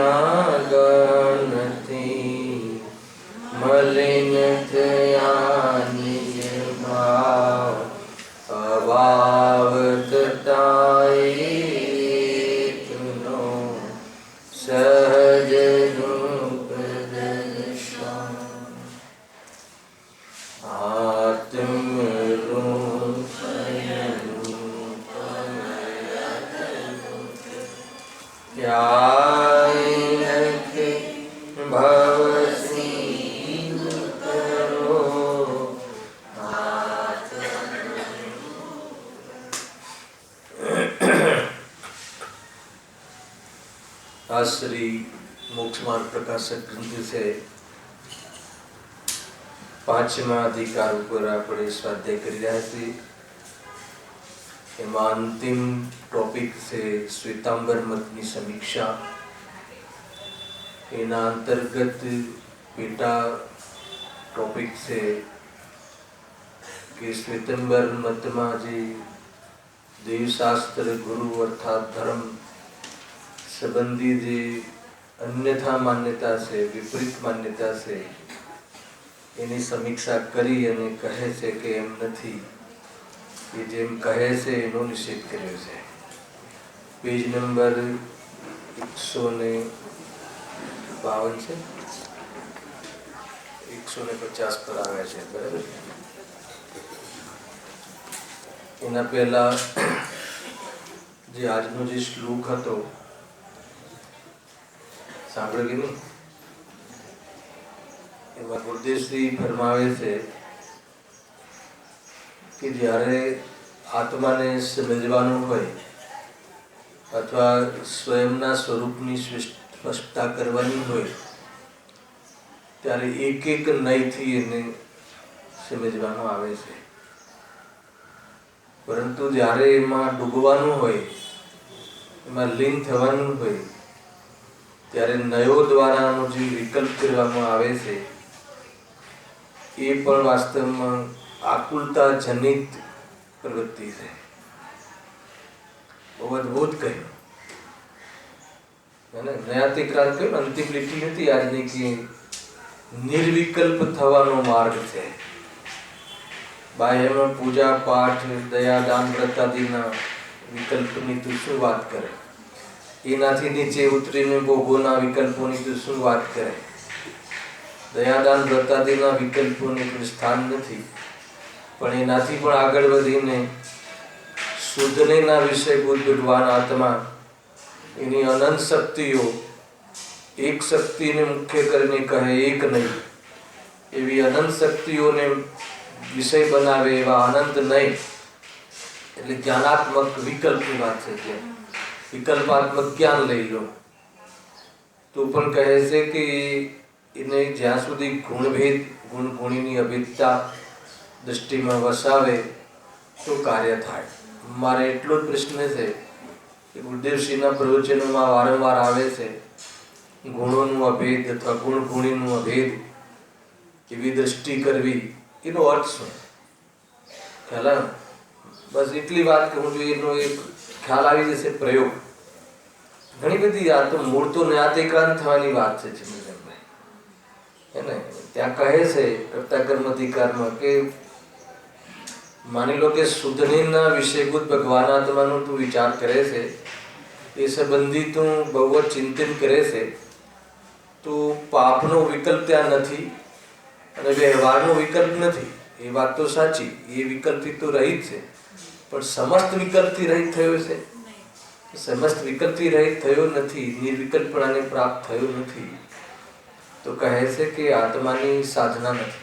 ના ગણથી મલિન થયા નિજ ભાવ અભાવ તતાનો સહજ રૂપ દર્શન આત્મ રૂપ ભવ આ શ્રી મોક્ષ માર્ગ પ્રકાશક ગ્રંથ છે. 5મા અધિકાર ઉપર આપણે સ્વાધ્યાય કરી રહ્યા છીએ. એમાં અંતિમ ટોપિક છે શ્વેતાંબર મતની સમીક્ષા. એના અંતર્ગત પેટા ટોપિક છે કે શ્વેતાંબર મતમાં જે દેવશાસ્ત્ર ગુરુ અર્થાત ધર્મ સંબંધી જે અન્યથા માન્યતા છે, વિપરીત માન્યતા છે, એની સમીક્ષા કરી અને કહે છે કે એમ નથી, એ જેમ કહે છે એનો નિષેધ કર્યો છે. પેજ નંબર 152 છે, 150 પર આવે છે. બરાબર. એના પહેલા જે આજનો જે શ્લોક હતો સાંભળ્યો કે નહીં? એમાં ગુરુદેવશ્રી ફરમાવે છે કે જ્યારે આત્માને સમજવાનું હોય અથવા સ્વયંના સ્વરૂપની સ્પષ્ટતા કરવાની હોય ત્યારે એક એક નયથી એને સમજવામાં આવે છે. પરંતુ જ્યારે એમાં ડૂબવાનું હોય, એમાં લીન થવાનું હોય, ત્યારે નયો દ્વારાનો જે વિકલ્પ કરવામાં આવે છે એ પણ વાસ્તવમાં આકુલતા જનિત પ્રવૃત્તિ છે. બહુ અદભુત કહ્યું. નયાતિક્રાંત કહ્યું, અંતિમ લીટી નથી આજની કે નિર્વિકલ્પ થવાનો માર્ગ છે. બાહ્યમાં પૂજા પાઠ દયા દાન વ્રત આદિના વિકલ્પની તું શું વાત કરે? એનાથી નીચે ઉતરીને ભોગોના વિકલ્પોની તું શું વાત કરે? દયાદાન વ્રતાદિના વિકલ્પોને કોઈ સ્થાન નથી. પણ એનાથી પણ આગળ વધીને શુદ્ધનેના વિષયભૂત ભગવાન આત્મા એની અનંત શક્તિઓ એક શક્તિને મુખ્ય કરીને કહે એક નહીં, એવી અનંત શક્તિઓને વિષય બનાવે એવા અનંત નહીં, એટલે જ્ઞાનાત્મક વિકલ્પની વાત છે. વિકલ્પાત્મક જ્ઞાન લઈ લો તો પણ કહે છે કે એને જ્યાં સુધી ગુણભેદ ગુણ ગુણીની અભેદતા દૃષ્ટિમાં વસાવે તો કાર્ય થાય. મારે એટલો જ પ્રશ્ન છે કે ગુરુદેવશ્રીના પ્રવચનોમાં વારંવાર આવે છે ગુણોનું અભેદ અથવા ગુણ ગુણીનું અભેદ એવી દૃષ્ટિ કરવી, એનો અર્થ શું? ખ્યાલ? બસ એટલી વાત કહું છું, એનો એક ખ્યાલ આવી જશે. પ્રયોગ ઘણી બધી આ તો મૂળ તો જ્ઞાતિક્રાંત થવાની વાત છે. ત્યાં કહે છે કર્તા કર્મ અધિકારમાં કે માની લો કે શુદ્ધનેના વિષયભૂત ભગવાન આત્માનો તું વિચાર કરે છે, એ સંબંધી તું બહુ જ ચિંતન કરે છે, તો પાપનો વિકલ્પ ત્યાં નથી અને વ્યવહારનો વિકલ્પ નથી. એ વાત તો સાચી, એ વિકલ્પથી તો રહિત છે, પણ સમસ્ત વિકલ્પથી રહિત થયો છે? સમસ્ત વિકલ્પથી રહિત થયો નથી, નિર્વિકલ્પણાને પ્રાપ્ત થયો નથી. તો કહે છે કે આત્માની સાધના નથી.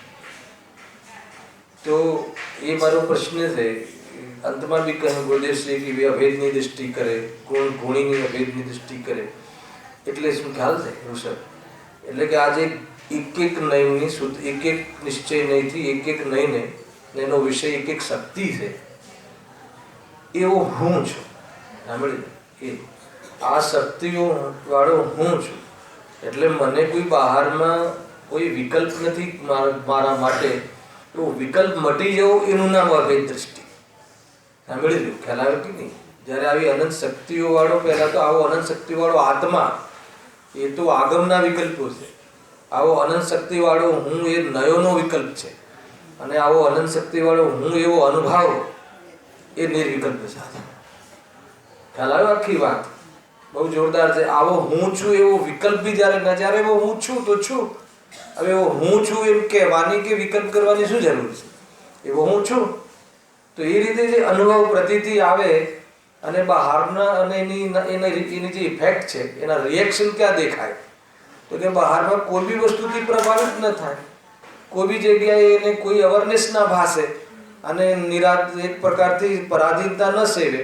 તો એ મારો પ્રશ્ન છે. અંતમાં બી કહ્યું ગુરુદેવશ્રી કે અભેદની દૃષ્ટિ કરે, ગુણ ગુણીની અભેદની દૃષ્ટિ કરે, એટલે શું ખ્યાલ છે ઋષભ? એટલે કે આજે એક એક નયની શુદ્ધ એક એક નિશ્ચય નયથી એક એક નયને એનો વિષય એક એક શક્તિ છે, એવો હું છું. સાંભળી, એ આ શક્તિઓ વાળો હું છું. એટલે મને કોઈ બહારમાં કોઈ વિકલ્પ નથી મારા માટે. તો વિકલ્પ મટી જવો એનું નામ અભેદ દૃષ્ટિ. સાંભળી લો, ખ્યાલ આવે કે નહીં? જ્યારે આવી અનંત શક્તિઓ વાળો, પહેલા તો આવો અનંત શક્તિ વાળો આત્મા એ તો આગમના વિકલ્પો છે. આવો અનંત શક્તિવાળો હું એ નયોનો વિકલ્પ છે, અને આવો અનંત શક્તિવાળો હું એવો અનુભાવ એ નિર્વિકલ્પ દશા છે. ખ્યાલ આવ્યો? આખી વાત બહુ જોરદાર છે. આવો હું છું એવો વિકલ્પ બી જ્યારે ન, જ્યારે એવો હું છું તો છું. હવે એવો હું છું એમ કહેવાની કે વિકલ્પ કરવાની શું જરૂર છે? એવો હું છું તો એ રીતે જે અનુભવ પ્રતીતિ આવે અને બહારના અને એની જે ઇફેક્ટ છે, એના રિએક્શન ક્યાં દેખાય? તો કે બહારમાં કોઈ બી વસ્તુથી પ્રભાવિત ન થાય, કોઈ બી જગ્યાએ એને કોઈ અવેરનેસ ના ભાસે, અને એક પ્રકારથી પરાધીનતા ન સેવે,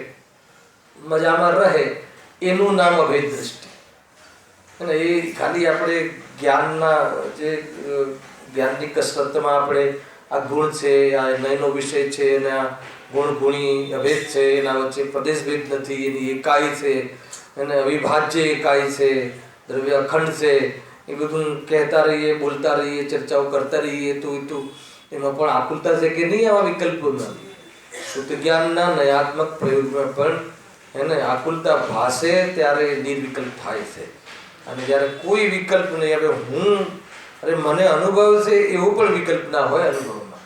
મજામાં રહે. એનું નામ અભેદ દ્રષ્ટિ. અને એ ખાલી આપણે જ્ઞાનની કસરતમાં આપણે આ ગુણ છે, આ નયનો વિષય છે, અને આ ગુણ ગુણી અભેદ છે, એના વચ્ચે પ્રદેશભેદ નથી, એની એકાઈ છે, અને અવિભાજ્ય એકાઈ છે, દ્રવ્ય અખંડ છે, એ બધું કહેતા રહીએ, બોલતા રહીએ, ચર્ચાઓ કરતા રહીએ તો એમાં પણ આકુલતા છે કે નહીં? આવા વિકલ્પોમાં શુદ્ધ જ્ઞાનના નયાત્મક પ્રયોગમાં પણ એને આકુલતા ભાસે ત્યારે નિર્વિકલ્પ થાય છે. અને જ્યારે કોઈ વિકલ્પ નહીં, હવે હું મને અનુભવ છે એવો પણ વિકલ્પ ના હોય અનુભવમાં,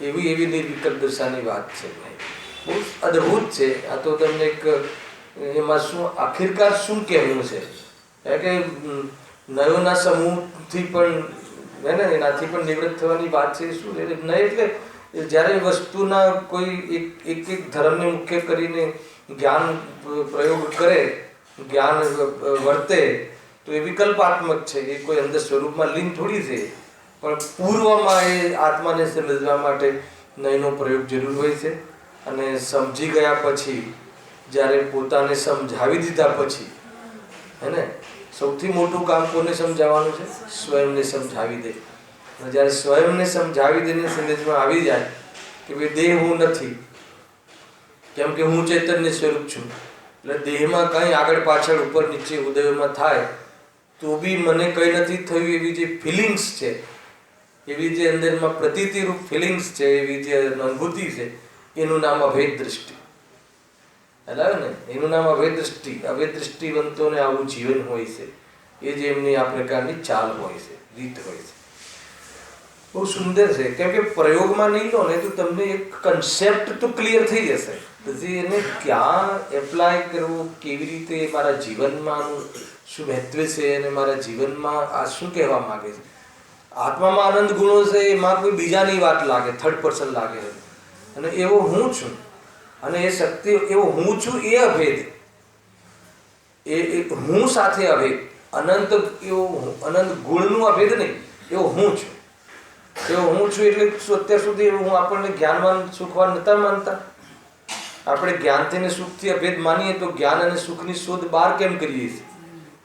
એવી નિર્વિકલ્પ દશાની વાત છે. બહુ અદ્ભુત છે. આ તો તમને એક એમાં શું આખિરકાર શું કહેવું છે કે નયોના સમૂહથી પણ એનાથી પણ નિવૃત્ત થવાની વાત છે. શું નહીં એટલે જ્યારે વસ્તુના કોઈ એક ધર્મને મુખ્ય કરીને જ્ઞાન પ્રયોગ કરે, જ્ઞાન વર્તે તો એ વિકલ્પાત્મક છે, એ કોઈ અંદર સ્વરૂપમાં લીન થોડી છે. પણ પૂર્વમાં એ આત્માને સમજવા માટે નયનો પ્રયોગ જરૂર હોય છે. અને સમજી ગયા પછી, જ્યારે પોતાને સમજાવી દીધા પછી, સૌથી મોટું કામ કોને સમજાવવાનું છે? સ્વયંને સમજાવી દે. અને જ્યારે સ્વયંને સમજાવી દઈને સમજમાં આવી જાય કે ભાઈ દેહ હું નથી, કેમ કે હું ચૈતન્ય સ્વરૂપ છું, એટલે દેહમાં કંઈ આગળ પાછળ ઉપર નીચે ઉદયમાં થાય તો બી મને કંઈ નથી થયું, એવી જે ફિલિંગ્સ છે, એવી જે અંદરમાં પ્રતીતિરૂપ ફિલિંગ્સ છે, એવી જે અનુભૂતિ છે, એનું નામ અભેદ દ્રષ્ટિ. એટલે ને એનું નામ અભેદ દ્રષ્ટિ. અભેદ દ્રષ્ટિવંતોને આવું જીવન હોય છે. એ જે એમની આ પ્રકારની ચાલ હોય છે, રીત હોય છે. બહુ સુંદર છે. કેમ કે પ્રયોગમાં નહીં લો ને તો તમને એક કન્સેપ્ટ તો ક્લિયર થઈ જશે, પછી એને ક્યાં એપ્લાય કરવું, કેવી રીતે મારા જીવનમાં શું મહત્વ છે, અને મારા જીવનમાં આ શું કહેવા માંગે છે. આત્મામાં આનંદ ગુણો છે, એમાં કોઈ બીજાની વાત લાગે, થર્ડ પર્સન લાગે, અને એવો હું છું, અને એ શક્તિ એવો હું છું એ અભેદ, એ હું સાથે અભેદ, અનંત એવો અનંત ગુણનું અભેદ નહીં, એવો હું છું. એવો હું છું એટલે અત્યાર સુધી હું આપણને જ્ઞાનવાન સુખવાન નતા માનતા. આપણે જ્ઞાનથી ને સુખથી અભેદ માનીએ તો જ્ઞાન અને સુખની શોધ બહાર કેમ કરીએ છીએ?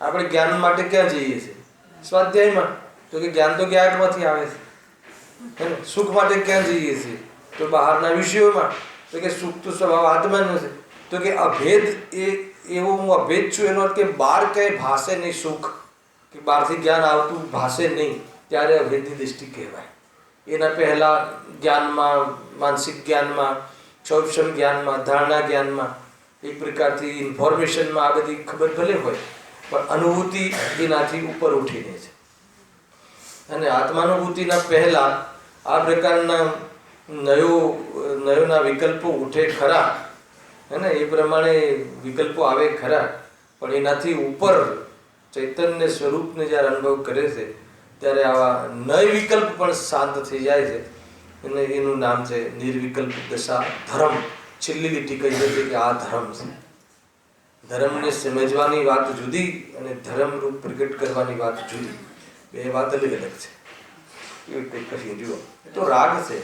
આપણે જ્ઞાન માટે ક્યાં જઈએ છીએ? સ્વાધ્યાયમાં. તો કે જ્ઞાન તો જ્ઞાનમાંથી આવે છે. સુખ માટે ક્યાં જઈએ છીએ? તો બહારના વિષયોમાં. તો કે સુખ તો સ્વભાવ આત્માનો છે. તો કે અભેદ એવો હું અભેદ છું, એનો અર્થ કે બહાર ક્યાંય ભાષે નહીં સુખ, કે બહારથી જ્ઞાન આવતું ભાષે નહીં, ત્યારે અભેદની દૃષ્ટિ કહેવાય. એના પહેલાં જ્ઞાનમાં, માનસિક જ્ઞાનમાં, સૌક્ષમ જ્ઞાનમાં, ધારણા જ્ઞાનમાં, એક પ્રકારથી ઇન્ફોર્મેશનમાં આ બધી ખબર ભલે હોય, પણ અનુભૂતિ એનાથી ઉપર ઉઠીને છે. અને આત્માનુભૂતિના પહેલાં આ પ્રકારના નયોના વિકલ્પો ઉઠે ખરા, એ પ્રમાણે વિકલ્પો આવે ખરા, પણ એનાથી ઉપર ચૈતન્ય સ્વરૂપને જ્યારે અનુભવ કરે છે ત્યારે આવા નય વિકલ્પ પણ શાંત થઈ જાય છે. અને એનું નામ છે નિર્વિકલ્પ દશા. ધર્મ છેલ્લી લીટી કહી છે કે આ ધર્મ છે. ધર્મને સમજવાની વાત જુદી અને ધર્મરૂપ પ્રગટ કરવાની વાત જુદી, બે વાત અલગ અલગ છે. એ રીતે કહીએ. જુઓ, એ તો રાગ છે,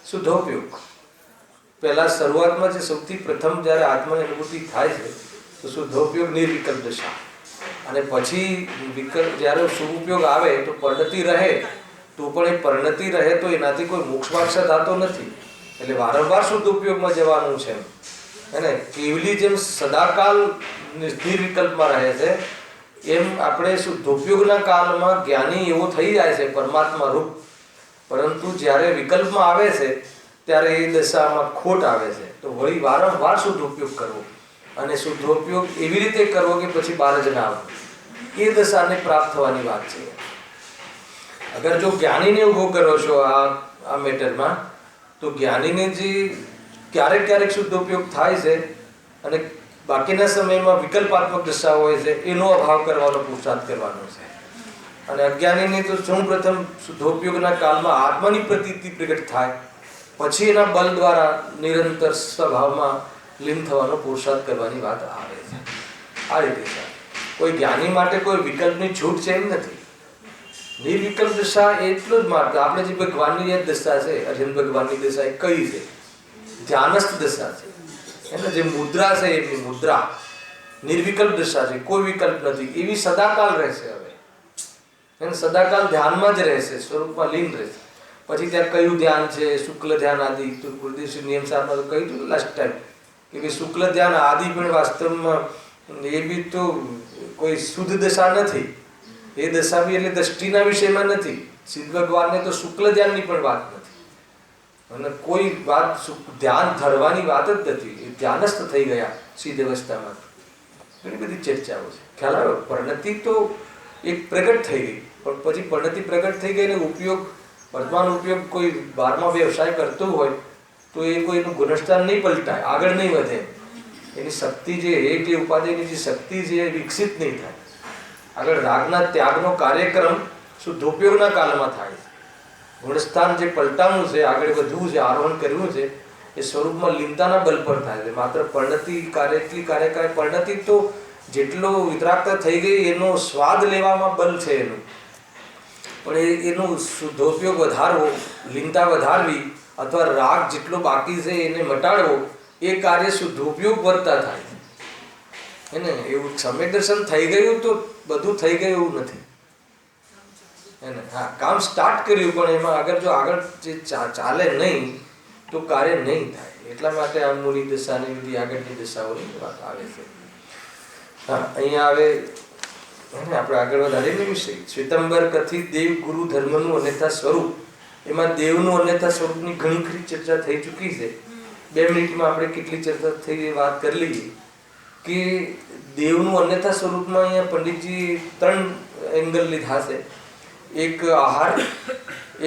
શુદ્ધોપયોગ. પહેલા શરૂઆતમાં જે સૌથી પ્રથમ જ્યારે આત્માની અનુભૂતિ થાય છે તો શુદ્ધોપયોગ નિર્વિકલ્પ દશા, અને પછી વિકલ્પ જ્યારે શુભ ઉપયોગ આવે તો પરિણતિ રહે, તો પણ એ પરિણતિ રહે તો એનાથી કોઈ મોક્ષ માર્ગ થતો નથી. એટલે વારંવાર શુદ્ધ ઉપયોગમાં જવાનું છે. કેવલી જેમ સદાકાલ નિર્વિકલ્પમાં રહે છે, એમ આપણે શુદ્ધોપયોગના કાળમાં જ્ઞાની એવો થઈ જાય છે પરમાત્મા રૂપ, પરંતુ જ્યારે વિકલ્પમાં આવે છે ત્યારે એ દશામાં ખોટ આવે છે. તો વળી વારંવાર શુદ્ધ ઉપયોગ કરવો, અને શુદ્ધોપયોગ એવી રીતે કરવો કે પછી બહાર જ ના આવવું, એ દશાને પ્રાપ્ત થવાની વાત છે. અગર જો જ્ઞાનીને ઊભો કરો છો આ મેટરમાં, તો જ્ઞાનીને જે ક્યારેક ક્યારેક શુદ્ધોપયોગ થાય છે અને બાકીના સમયમાં વિકલ્પાત્મક દશા હોય છે, એનો અભાવ કરવાનો પુરુષાર્થ કરવાનો છે. અને અજ્ઞાનીને તો સૌપ્રથમ શુદ્ધોપયોગના કાળમાં આત્માની પ્રતીતિ પ્રગટ થાય, પછી એના બલ દ્વારા નિરંતર સ્વભાવમાં લીન થવાનો પુરુષાર્થ કરવાની વાત આવે છે. આ રીતે છે. કોઈ જ્ઞાની માટે કોઈ વિકલ્પની છૂટ છે એમ નથી. નિર્વિકલ્પ દશા એટલું જ માત્ર આપણે જે ભગવાનની જે દશા છે, અર્જુન ભગવાનની દશા એ કઈ છે? ધ્યાનસ્થ દશા છે. એટલે જે મુદ્રા છે એમની મુદ્રા નિર્વિકલ્પ દશા છે, કોઈ વિકલ્પ નથી. એવી સદાકાલ રહેશે. હવે એને સદાકાલ ધ્યાનમાં જ રહેશે, સ્વરૂપમાં લીન રહેશે. પછી ત્યાં કયું ધ્યાન છે? શુક્લ ધ્યાન આદિ. તો ગુરુદેવ નિયમ સારમાં તો કહ્યું હતું લાસ્ટ ટાઈમ કે શુક્લ ધ્યાન આદિ પણ વાસ્તવમાં એ બી તો કોઈ શુદ્ધ દશા નથી. એ દશા બી એટલે દ્રષ્ટિના વિષયમાં નથી. સિદ્ધ ભગવાનને તો શુક્લ ધ્યાનની પણ વાત નથી, અને કોઈ વાત ધ્યાન ધરવાની વાત જ નથી. એ ધ્યાનસ્થ થઈ ગયા સિદ્ધ અવસ્થામાં. ઘણી બધી ચર્ચાઓ છે. ખ્યાલ આવ્યો? પરિણતિ તો એક પ્રગટ થઈ ગઈ, પણ પછી પરિણતિ પ્રગટ થઈ ગઈ ને ઉપયોગ, વર્તમાન ઉપયોગ કોઈ બારમાં વ્યવસાય કરતો હોય તો એ કોઈનું ગુણસ્થાન નહીં પલટાય, આગળ નહીં વધે. એની શક્તિ જે એક એ ઉપાધિની જે શક્તિ છે એ વિકસિત નહીં થાય. આગળ રાગના ત્યાગનો કાર્યક્રમ શુદ્ધોપયોગના કાળમાં થાય. ગુણસ્થાન જે પલટાવવું છે, આગળ વધવું છે, આરોહણ કરવું છે, એ સ્વરૂપમાં લીનતાના બલ પર થાય છે. માત્ર પરિણતિ કાર્યકારી પરિણતિ તો જેટલો વિતરાગતા થઈ ગઈ એનો સ્વાદ લેવામાં બલ છે એનું, પણ એનો શુદ્ધોપયોગ વધારવો, લીનતા વધારવી, અથવા રાગ જેટલો બાકી છે એને મટાડવો, એ કાર્ય શુદ્ધોપયોગ વર્તા થાય. એને એવું સમ્યક દર્શન થઈ ગયું તો બધું થઈ ગયું એવું નથી. એને હા, કામ સ્ટાર્ટ કર્યું, પણ એમાં અગર જો આગળ જે ચાલે નહીં તો કાર્ય નહીં થાય. એટલા માટે આ મૂલી દશાની વિધિ આગળની દશાઓની વાત આવે છે. હા, અહીંયા આવે આપણે આગળ વધારીને વિષય શ્વેતાંબર કથિત દેવ ગુરુ ધર્મનું અન્યથા સ્વરૂપ. એમાં દેવનું અન્યથા સ્વરૂપની ઘણી ખરી ચર્ચા થઈ ચૂકી છે. 2 મિનિટમાં આપણે કેટલી ચર્ચા થઈ વાત કરી લઈએ કે દેવનું અન્યથા સ્વરૂપમાં અહીંયા પંડિતજી 3 એંગલ લીધા છે. એક આહાર,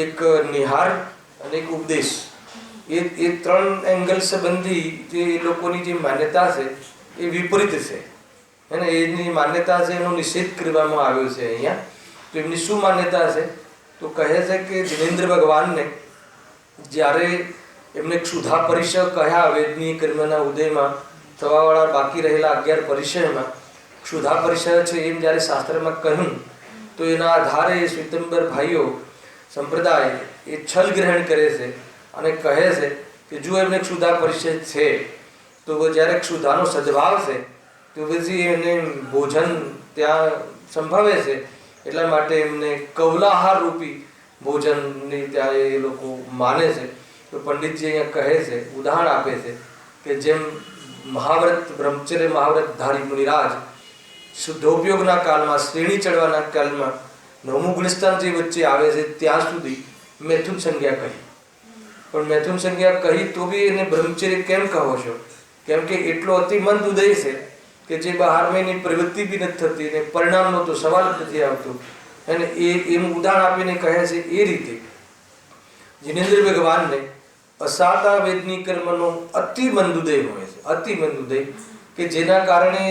એક નિહાર અને એક ઉપદેશ. એ 3 એંગલ સંબંધી જે લોકોની જે માન્યતા છે એ વિપરીત છે. અને એની માન્યતા છે એનો નિષેધ કરવામાં આવ્યો છે અહીંયા. તો એમની શું માન્યતા છે? તો કહે છે કે જિનેન્દ્ર ભગવાનને જ્યારે એમને ક્ષુધા પરિસર કહ્યા વેદની કર્મના ઉદયમાં થવાવાળા બાકી રહેલા 11 પરિસરમાં ક્ષુધા પરિસર છે એમ જ્યારે શાસ્ત્રમાં કહ્યું, તો એના આધારે શ્વેતાંબર ભાઈઓ સંપ્રદાય એ છલ ગ્રહણ કરે છે અને કહે છે કે જો એમને ક્ષુધા પરિષદ છે તો જ્યારે ક્ષુધાનો સદભાવ છે તો પછી એને ભોજન ત્યાં સંભવે છે. એટલા માટે એમને કૌલાહાર રૂપી ભોજનની ત્યાં એ લોકો માને છે. તો પંડિતજી અહીંયા કહે છે, ઉદાહરણ આપે છે કે જેમ મહાવ્રત બ્રહ્મચર્ય મહાવ્રતધારી મુનિરાજ શુદ્ધોપયોગના કાળમાં, શ્રેણી ચડવાના કાળમાં 9મું ગુણસ્થાન જે વચ્ચે આવે છે ત્યાં સુધી મૈથુન સંજ્ઞા કહી. પણ મૈથુન સંજ્ઞા કહી તો બી એને બ્રહ્મચર્ય કેમ કહો છો? કેમ કે એટલો અતિ મંદ ઉદય છે કે જે બહારમાં એની પ્રવૃત્તિ બી નથી થતી અને પરિણામનો તો સવાલ જ નથી આવતો. અને એનું ઉદાહરણ આપીને કહે છે એ રીતે જિનેન્દ્ર ભગવાનને અસાતા વેદની કર્મનો અતિ મંદ ઉદય હોય છે. અતિ મંદ ઉદય કે જેના કારણે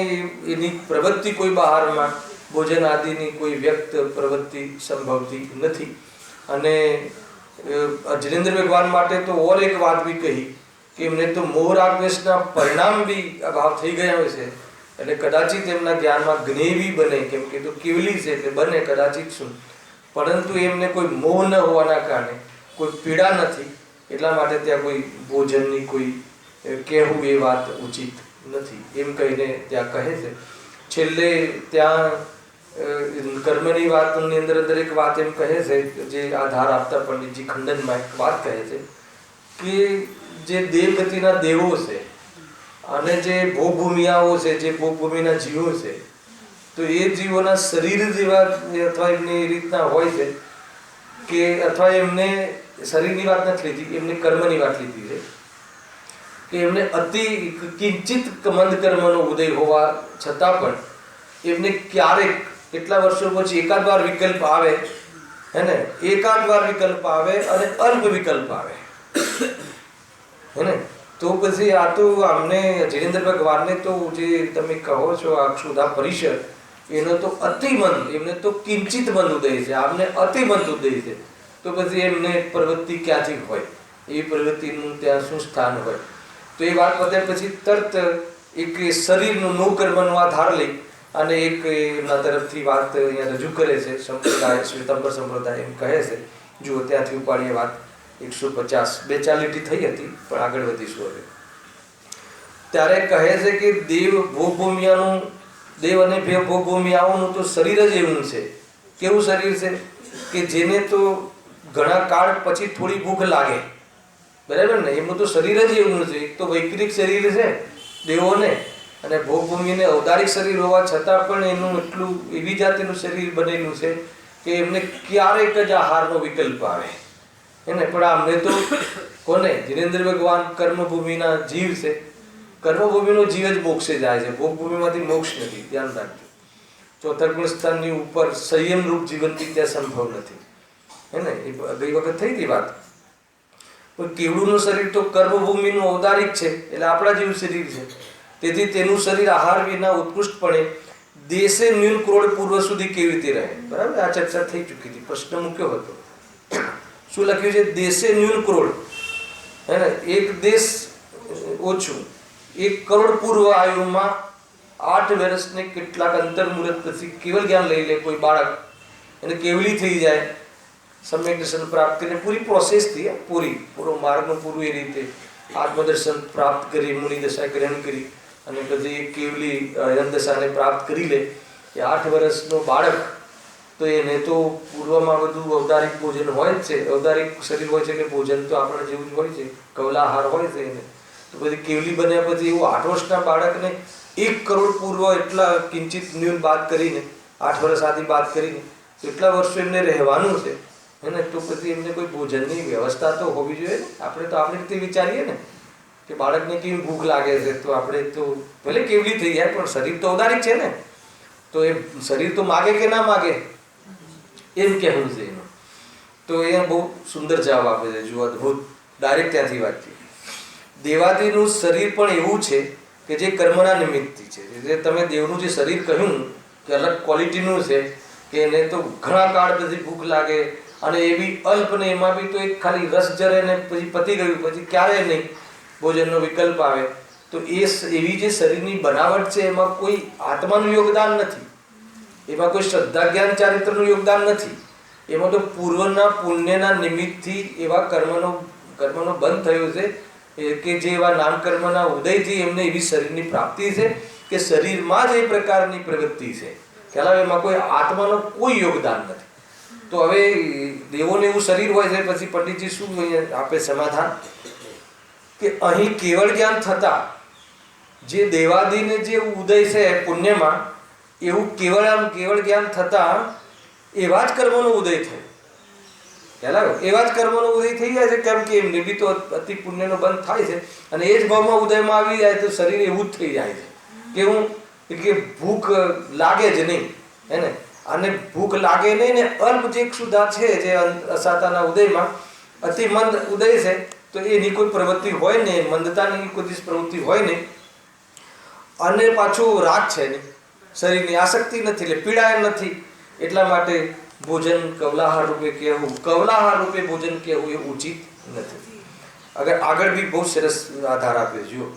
એની પ્રવૃત્તિ કોઈ બહારમાં ભોજન આદિની કોઈ વ્યક્ત પ્રવૃત્તિ સંભવતી નથી. અને જિનેન્દ્ર ભગવાન માટે તો ઓર એક વાત બી કહી કે એમને તો મોહ રાગદ્વેષના પરિણામ બી અભાવ થઈ ગયા હોય છે. એટલે કદાચિત એમના જ્ઞાનમાં જ્ઞેય બી બને, કેમ કે તો કેવલી છે એટલે બને કદાચિત શું, પરંતુ એમને કોઈ મોહ ન હોવાના કારણે કોઈ પીડા નથી. એટલા માટે ત્યાં કોઈ ભોજનની કોઈ કહેવું એ વાત ઉચિત નથી એમ કહીને ત્યાં કહે છે. છેલ્લે ત્યાં કર્મની વાતની અંદર દરેક વાત એમ કહે છે, જે આધાર આપતા પંડિતજી ખંડનમાં એક વાત કહે છે કે જે દેવગતિના દેવો છે અને જે ભોગભૂમિયાઓ છે, જે ભોગભૂમિના જીવો છે, તો એ જીવોના શરીર જેવા અથવા એમની રીતના હોય છે કે અથવા એમને શરીરની વાત નથી લીધી, એમને કર્મની વાત લીધી છે કે એમને અતિ કિંચિત મંદ કર્મનો ઉદય હોવા છતાં પણ એમને ક્યારેક કેટલા વર્ષો પછી એકાદ વાર વિકલ્પ આવે, હે ને, એકાદ વાર વિકલ્પ આવે અને અલ્પ વિકલ્પ આવે, હે ને, તો પછી આ તો અમને જિનેન્દ્ર ભગવાનને તો જે તમે કહો છો આ ક્ષુધા પરિષદ, એનો તો અતિમંદ, એમને તો કિંચિત મંદ ઉદય છે, આમને અતિમંદ ઉદય છે, તો પછી એમને પ્રવૃત્તિ ક્યાંથી હોય? એ પ્રવૃત્તિનું ત્યાં શું સ્થાન હોય? તો એ વાત પતે પછી તરત એક શરીરનું નો કર્મનો આધાર લઈ અને એક એમના તરફથી વાત અહીંયા રજૂ કરે છે સંપ્રદાય, શ્વેતાંબર સંપ્રદાય એમ કહે છે. જુઓ ત્યાંથી ઉપાડીએ વાત 150, 2-4 લીટી થઈ હતી પણ આગળ વધીશું હવે. ત્યારે કહે છે કે દેવ ભોગભૂમિયાનું, દેવ અને ભોગભૂમિયાઓનું તો શરીર જ એવું છે. કેવું શરીર છે કે જેને તો ઘણા કાળ પછી થોડી ભૂખ લાગે, બરાબર ને, એમનું તો શરીર જ એવું છે. એક તો વૈકૃતિક શરીર છે દેવોને, અને ભોગભૂમિને ઔદારિક શરીર હોવા છતાં પણ એનું એટલું એવી જાતિનું શરીર બનેલું છે કે એમને ક્યારેક જ આહારનો વિકલ્પ આવે, એને. પણ અમને તો કોને? જિનેન્દ્ર ભગવાન કર્મભૂમિના જીવ છે. કર્મભૂમિનો જીવ જ મોક્ષે જાય છે, ભોગભૂમિમાંથી મોક્ષ નથી, ધ્યાન રાખજો. ચોથા ગુણ સ્થાનની ઉપર સંયમ રૂપ જીવનથી ત્યાં સંભવ નથી, હે ને. એ ગઈ વખત થઈ હતી વાત. પણ કેવડુંનું શરીર તો કર્મભૂમિનું ઔદારિક છે, એટલે આપણા જેવું શરીર છે. તેથી તેનું શરીર આહાર વિના ઉત્કૃષ્ટપણે દેશે ન્યૂન કરોડ પૂર્વ સુધી કેવી રીતે રહે? બરાબર, આ ચર્ચા થઈ ચૂકી હતી. પ્રશ્ન મૂક્યો હતો. શું લખ્યું છે? દેશે ન્યૂન કરોડ, હે ને, એક દેશ ઓછું, 1 કરોડ પૂર્વ આયુમાં 8 વર્ષને કેટલાક અંતર મુહૂર્ત પછી કેવલ જ્ઞાન લઈ લે કોઈ બાળક, એને કેવલી થઈ જાય, સમ્યક દર્શન પ્રાપ્ત કરીને પૂરી પ્રોસેસ થી, પૂરો માર્ગનું પૂરું એ રીતે આત્મદર્શન પ્રાપ્ત કરી, મુનિ દશા ગ્રહણ કરી અને પછી કેવલી દશાને પ્રાપ્ત કરી લે. એ 8 વર્ષનો બાળક, તો એને તો પૂર્વમાં બધું ઔદારિક ભોજન હોય જ છે, ઔદારિક શરીર હોય છે એટલે ભોજન તો આપણા જેવું જ હોય છે, કવલાહાર હોય છે એને. તો પછી કેવલી બન્યા પછી એવું 8 વર્ષના બાળકને 1 કરોડ પૂર્વ એટલા કિંચિત ન્યૂન બાદ કરીને, 8 વર્ષ આદિ બાદ કરીને એટલા વર્ષો એમને રહેવાનું છે, હે ને. તો પછી એમને કોઈ ભોજનની વ્યવસ્થા તો હોવી જોઈએ ને. આપણે તો આપણી રીતે વિચારીએ ને કે બાળકને કેવી ભૂખ લાગે છે, તો આપણે તો ભલે કેવલી થઈ જાય પણ શરીર તો ઔદારિક છે ને, તો એ શરીર તો માગે કે ના માગે, એમ કહેવું છે એનું. તો એ બહુ સુંદર જવાબ આપે છે. જુઓ, અદભુત, ડાયરેક્ટ ત્યાંથી વાત છે. દેવાદિનું શરીર પણ એવું છે કે જે કર્મના નિમિત્તથી છે. જે તમે દેવનું જે શરીર કહ્યું કે અલગ ક્વોલિટીનું છે, કે એને તો ઘણા કાળ પછી ભૂખ લાગે અને એવી અલ્પ ને, એમાં બી તો એક ખાલી રસ જરે ને પછી પતી ગયું, પછી ક્યારે નહીં ભોજનનો વિકલ્પ આવે. તો એ એવી જે શરીરની બનાવટ છે એમાં કોઈ આત્માનું યોગદાન નથી, એમાં કોઈ શ્રદ્ધા જ્ઞાન ચારિત્રનું યોગદાન નથી. એમાં તો પૂર્વના પુણ્યના નિમિત્તથી એવા કર્મનો બંધ થયો છે કે જે એવા નામ કર્મના ઉદયથી એમને એવી શરીરની પ્રાપ્તિ છે કે શરીરમાં જ એ પ્રકારની પ્રવૃત્તિ છે, ખ્યાલ આવે. એમાં કોઈ આત્માનો કોઈ યોગદાન નથી. તો હવે દેવોને એવું શરીર હોય છે, પછી પંડિતજી શું આપે સમાધાન કે અહીં કેવળ જ્ઞાન થતા જે દેવાદિને જે ઉદય છે પુણ્યમાં, એવું કેવળ જ્ઞાન થતા એવા જ કર્મનો ઉદય થયો, ખ્યાલ આવ્યો? એવા જ કર્મનો ઉદય થઈ જાય છે. કેમ કે એમને બી તો અતિ પુણ્યનો બંધ થાય છે અને એ જ ભાવમાં ઉદયમાં આવી જાય તો શરીર એવું જ થઈ જાય છે કે હું કે ભૂખ લાગે જ નહીં, હે ને. અને ભૂખ લાગે નહીં ને અલ્પ જે ક્ષુધા છે, જે અસાતાના ઉદયમાં અતિ મંદ ઉદય છે, તો એની કોઈ પ્રવૃત્તિ હોય નહીં, મંદતાની કોઈ પ્રવૃત્તિ હોય નહીં. અને પાછું રાગ છે નહીં, શરીરની આસક્તિ નથી, એટલે પીડાય નથી. એટલા માટે ભોજન કવલાહાર રૂપે કહેવું, કવલાહાર રૂપે ભોજન કહેવું એ ઉચિત નથી. આગળ બી બહુ સરસ આધાર આપ્યો. જુઓ,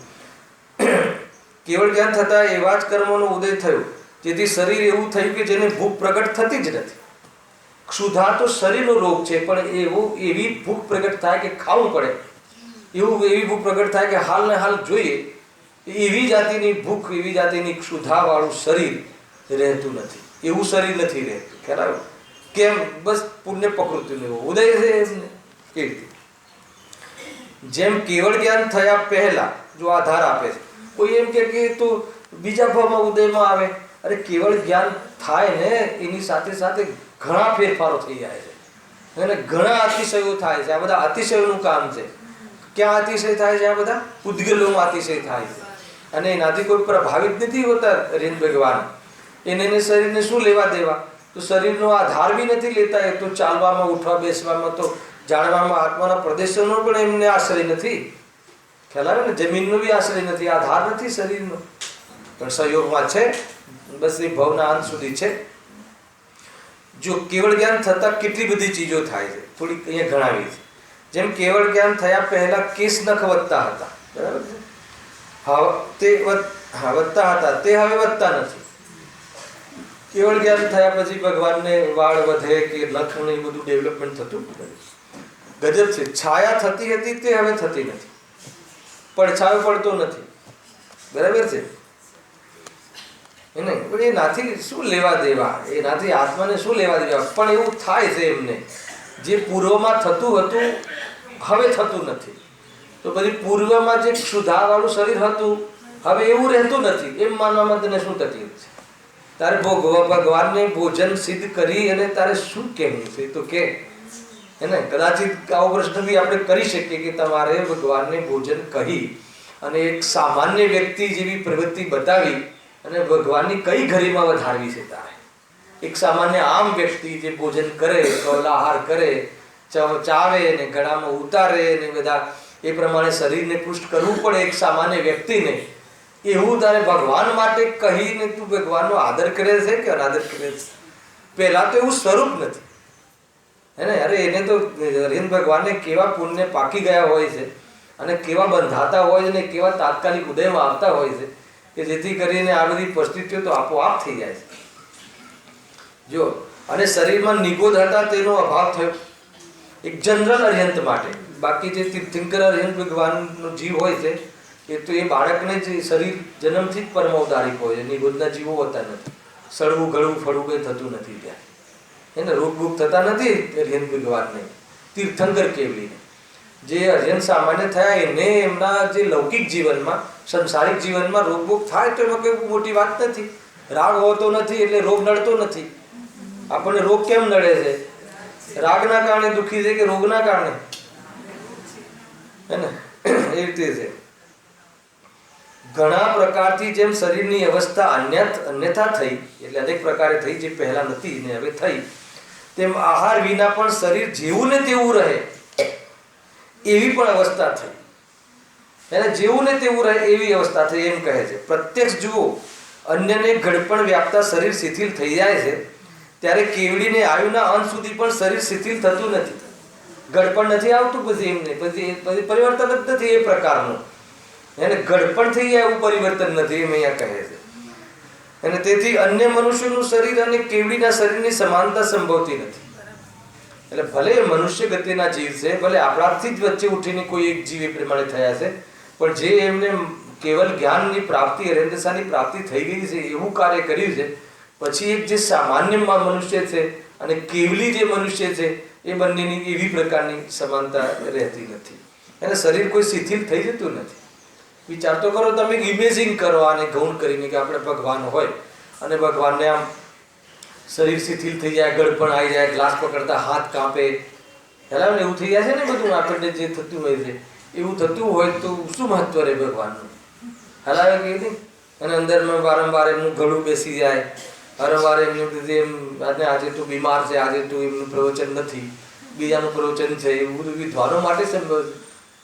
કેવળ જ્ઞાન થતા એવા જ કર્મોનો ઉદય થયો જેથી શરીર એવું થયું કે જેને ભૂખ પ્રગટ થતી જ નથી. ક્ષુધા તો શરીરનો રોગ છે, પણ એવી ભૂખ પ્રગટ થાય કે ખાવું પડે, એવી ભૂખ પ્રગટ થાય કે હાલ ને હાલ જોઈએ, એવી જાતિની ભૂખ, એવી જાતિની ક્ષુધાવાળું શરીર રહેતું નથી. એવું શરીર નથી રહેતું, ખ્યાલ આવ્યો? કેમ? બસ પુણ્ય પ્રકૃતિનો ઉદય છે એમને. કેવી રીતે? જેમ કેવળ જ્ઞાન થયા પહેલા જો આધાર આપે છે, કોઈ એમ કે તો બીજા ભાવમાં ઉદયમાં આવે. અરે કેવળ જ્ઞાન થાય ને એની સાથે સાથે ઘણા ફેરફારો થઈ જાય છે અને ઘણા અતિશયો થાય છે. આ બધા અતિશયોનું કામ છે. ક્યાં અતિશય થાય છે? આ બધા પૂતગલોમાં અતિશય થાય છે, અને એનાથી કોઈ પ્રભાવિત નથી હોતા હરિહર ભગવાન. એને શરીરને શું લેવા દેવા? તો શરીરનો આધાર બી નથી લેતા. એ તો ચાલવામાં, ઉઠવા બેસવામાં, તો જાણવામાં આત્માના પ્રદેશોનો પણ એમને આશ્રય નથી. ખ્યાલ આવે ને? જમીનનો બી આશ્રય નથી, આધાર નથી શરીરનો, પણ સહયોગમાં છે. બસ એ ભવના અંત સુધી છે. જો કેવળ જ્ઞાન થતાં કેટલી બધી ચીજો થાય છે, થોડીક અહીંયા ગણાવી છે. જેમ કેવળ જ્ઞાન થયા પહેલા કેસ નખ વધતા હતા, બરાબર છે? તે વધતા હતા, તે હવે વધતા નથી. કેવળ જ્ઞાન થયા પછી ભગવાનને વાળ વધે કે નખ ને એ બધું ડેવલપમેન્ટ થતું ગજબ છે. છાયા થતી હતી તે હવે થતી નથી, પડછાયો પડતો નથી, બરાબર છે? એનાથી શું લેવા દેવા? એનાથી આત્માને શું લેવા દેવા? પણ એવું થાય છે એમને, જે પૂર્વમાં થતું હતું હવે થતું નથી. તો પછી પૂર્વમાં જે ક્ષુધાવાળું શરીર હતું હવે એવું રહેતું નથી, એમ માનવામાં તને શું તકલીફ છે? તારે ભગવાનને ભોજન સિદ્ધ કરી અને તારે શું કહેવું છે તો કે એને કદાચિત આવો પ્રશ્ન બી આપણે કરી શકીએ કે તમારે ભગવાનને ભોજન કહી અને એક સામાન્ય વ્યક્તિ જેવી પ્રવૃત્તિ બતાવી અને ભગવાનની કઈ ઘડીમાં વધારવી છે તારે? એક સામાન્ય આમ વ્યક્તિ જે ભોજન કરે, કૌલાહાર કરે, ચાવે ને ગળામાં ઉતારે ને બધા એ પ્રમાણે શરીરને પુષ્ટ કરવું પડે એક સામાન્ય વ્યક્તિને, એવું તારે ભગવાન માટે કહીને તું ભગવાનનો આદર કરે છે કે અનાદર કરે છે? પહેલા તો એવું સ્વરૂપ નથી, હે ને? અરે એને તો હરિહર ભગવાનને કેવા પુણ્ય પાકી ગયા હોય છે અને કેવા બંધાતા હોય છે ને કેવા તાત્કાલિક ઉદયમાં આવતા હોય છે કે જેથી કરીને આ બધી પરિસ્થિતિઓ તો આપોઆપ થઈ જાય છે. જો અને શરીરમાં નિગોદ હતા તેનો અભાવ થયો એક જનરલ અરિહંત માટે. બાકી જે તીર્થંકર અરિહંત ભગવાનનો જીવ હોય છે એ તો એ બાળકને જ શરીર જન્મથી જ પરમૌદારિક હોય છે, નિગોદના જીવો હોતા નથી. સળવું ગળવું ફળવું કંઈ થતું નથી ત્યાં, એને રોગ બોગ થતા નથી અરિહંત ભગવાનને, તીર્થંકર કેવલીને. જે અરિહંત સામાન્ય થયા એને એમના જે લૌકિક જીવનમાં, સંસારિક જીવનમાં રોગ બોગ થાય તો એમાં કંઈ મોટી વાત નથી. રાગ હોતો નથી એટલે રોગ નડતો નથી. આપણને રોગ કેમ નડે છે? રાગના કારણે દુઃખી છે કે રોગના કારણે? હે ને? એ રીતે છે. ઘણા પ્રકારથી જેમ શરીરની અવસ્થા અન્યથા થઈ, એટલે અનેક પ્રકારે થઈ, જે પહેલા નથી ને હવે થઈ, તેમ આહાર વિના પણ શરીર જેવું ને તેવું રહે એવી પણ અવસ્થા થઈ. એને જેવું ને તેવું રહે એવી અવસ્થા થઈ એમ કહે છે. પ્રત્યક્ષ જુઓ, અન્યને ઘડપણ વ્યાપતા શરીર શિથિલ થઈ જાય છે ત્યારે કેવડીને આયુના અંત સુધી પણ શરીર શિથિલ થતું નથી, ઘડપણ નથી આવતું પછી એમને, પછી પરિવર્તન જ નથી એ પ્રકારનું. એને ઘડપણ થઈ જાય એવું પરિવર્તન નથી એમ અહીંયા કહે છે. અને તેથી અન્ય મનુષ્યનું શરીર અને કેવડીના શરીરની સમાનતા સંભવતી નથી. એટલે ભલે મનુષ્ય ગતિના જીવ છે, ભલે આપણાથી જ વચ્ચે ઉઠીને કોઈ એક જીવ એ પ્રમાણે થયા છે, પણ જે એમને કેવલ જ્ઞાનની પ્રાપ્તિ, અરહંતસાની પ્રાપ્તિ થઈ ગઈ છે એવું કાર્ય કર્યું છે, પછી એક જે સામાન્ય મનુષ્ય છે અને કેવલી જે મનુષ્ય છે એ બંનેની એવી પ્રકારની સમાનતા રહેતી નથી. એને શરીર કોઈ શિથિલ થઈ જતું નથી. વિચાર તો કરો તમે, ઇમેજિંગ કરો આને ગૌણ કરીને કે આપણે ભગવાન હોય અને ભગવાનને આમ શરીર શિથિલ થઈ જાય, ગડપણ આવી જાય, ગ્લાસ પકડતા હાથ કાંપે, હેલા એવું થઈ જાય છે ને બધું આપણને જે થતું હોય છે એવું થતું હોય તો શું મહત્વ રહે ભગવાનનું? હલાવે કે નહીં? અને અંદરમાં વારંવાર એમનું ગળું બેસી જાય, વારંવાર એમનું એમ આજે તું બીમાર છે, આજે તું એમનું પ્રવચન નથી, બીજાનું પ્રવચન છે, એવું બધું વિદ્વાનો માટે સંભવ છે.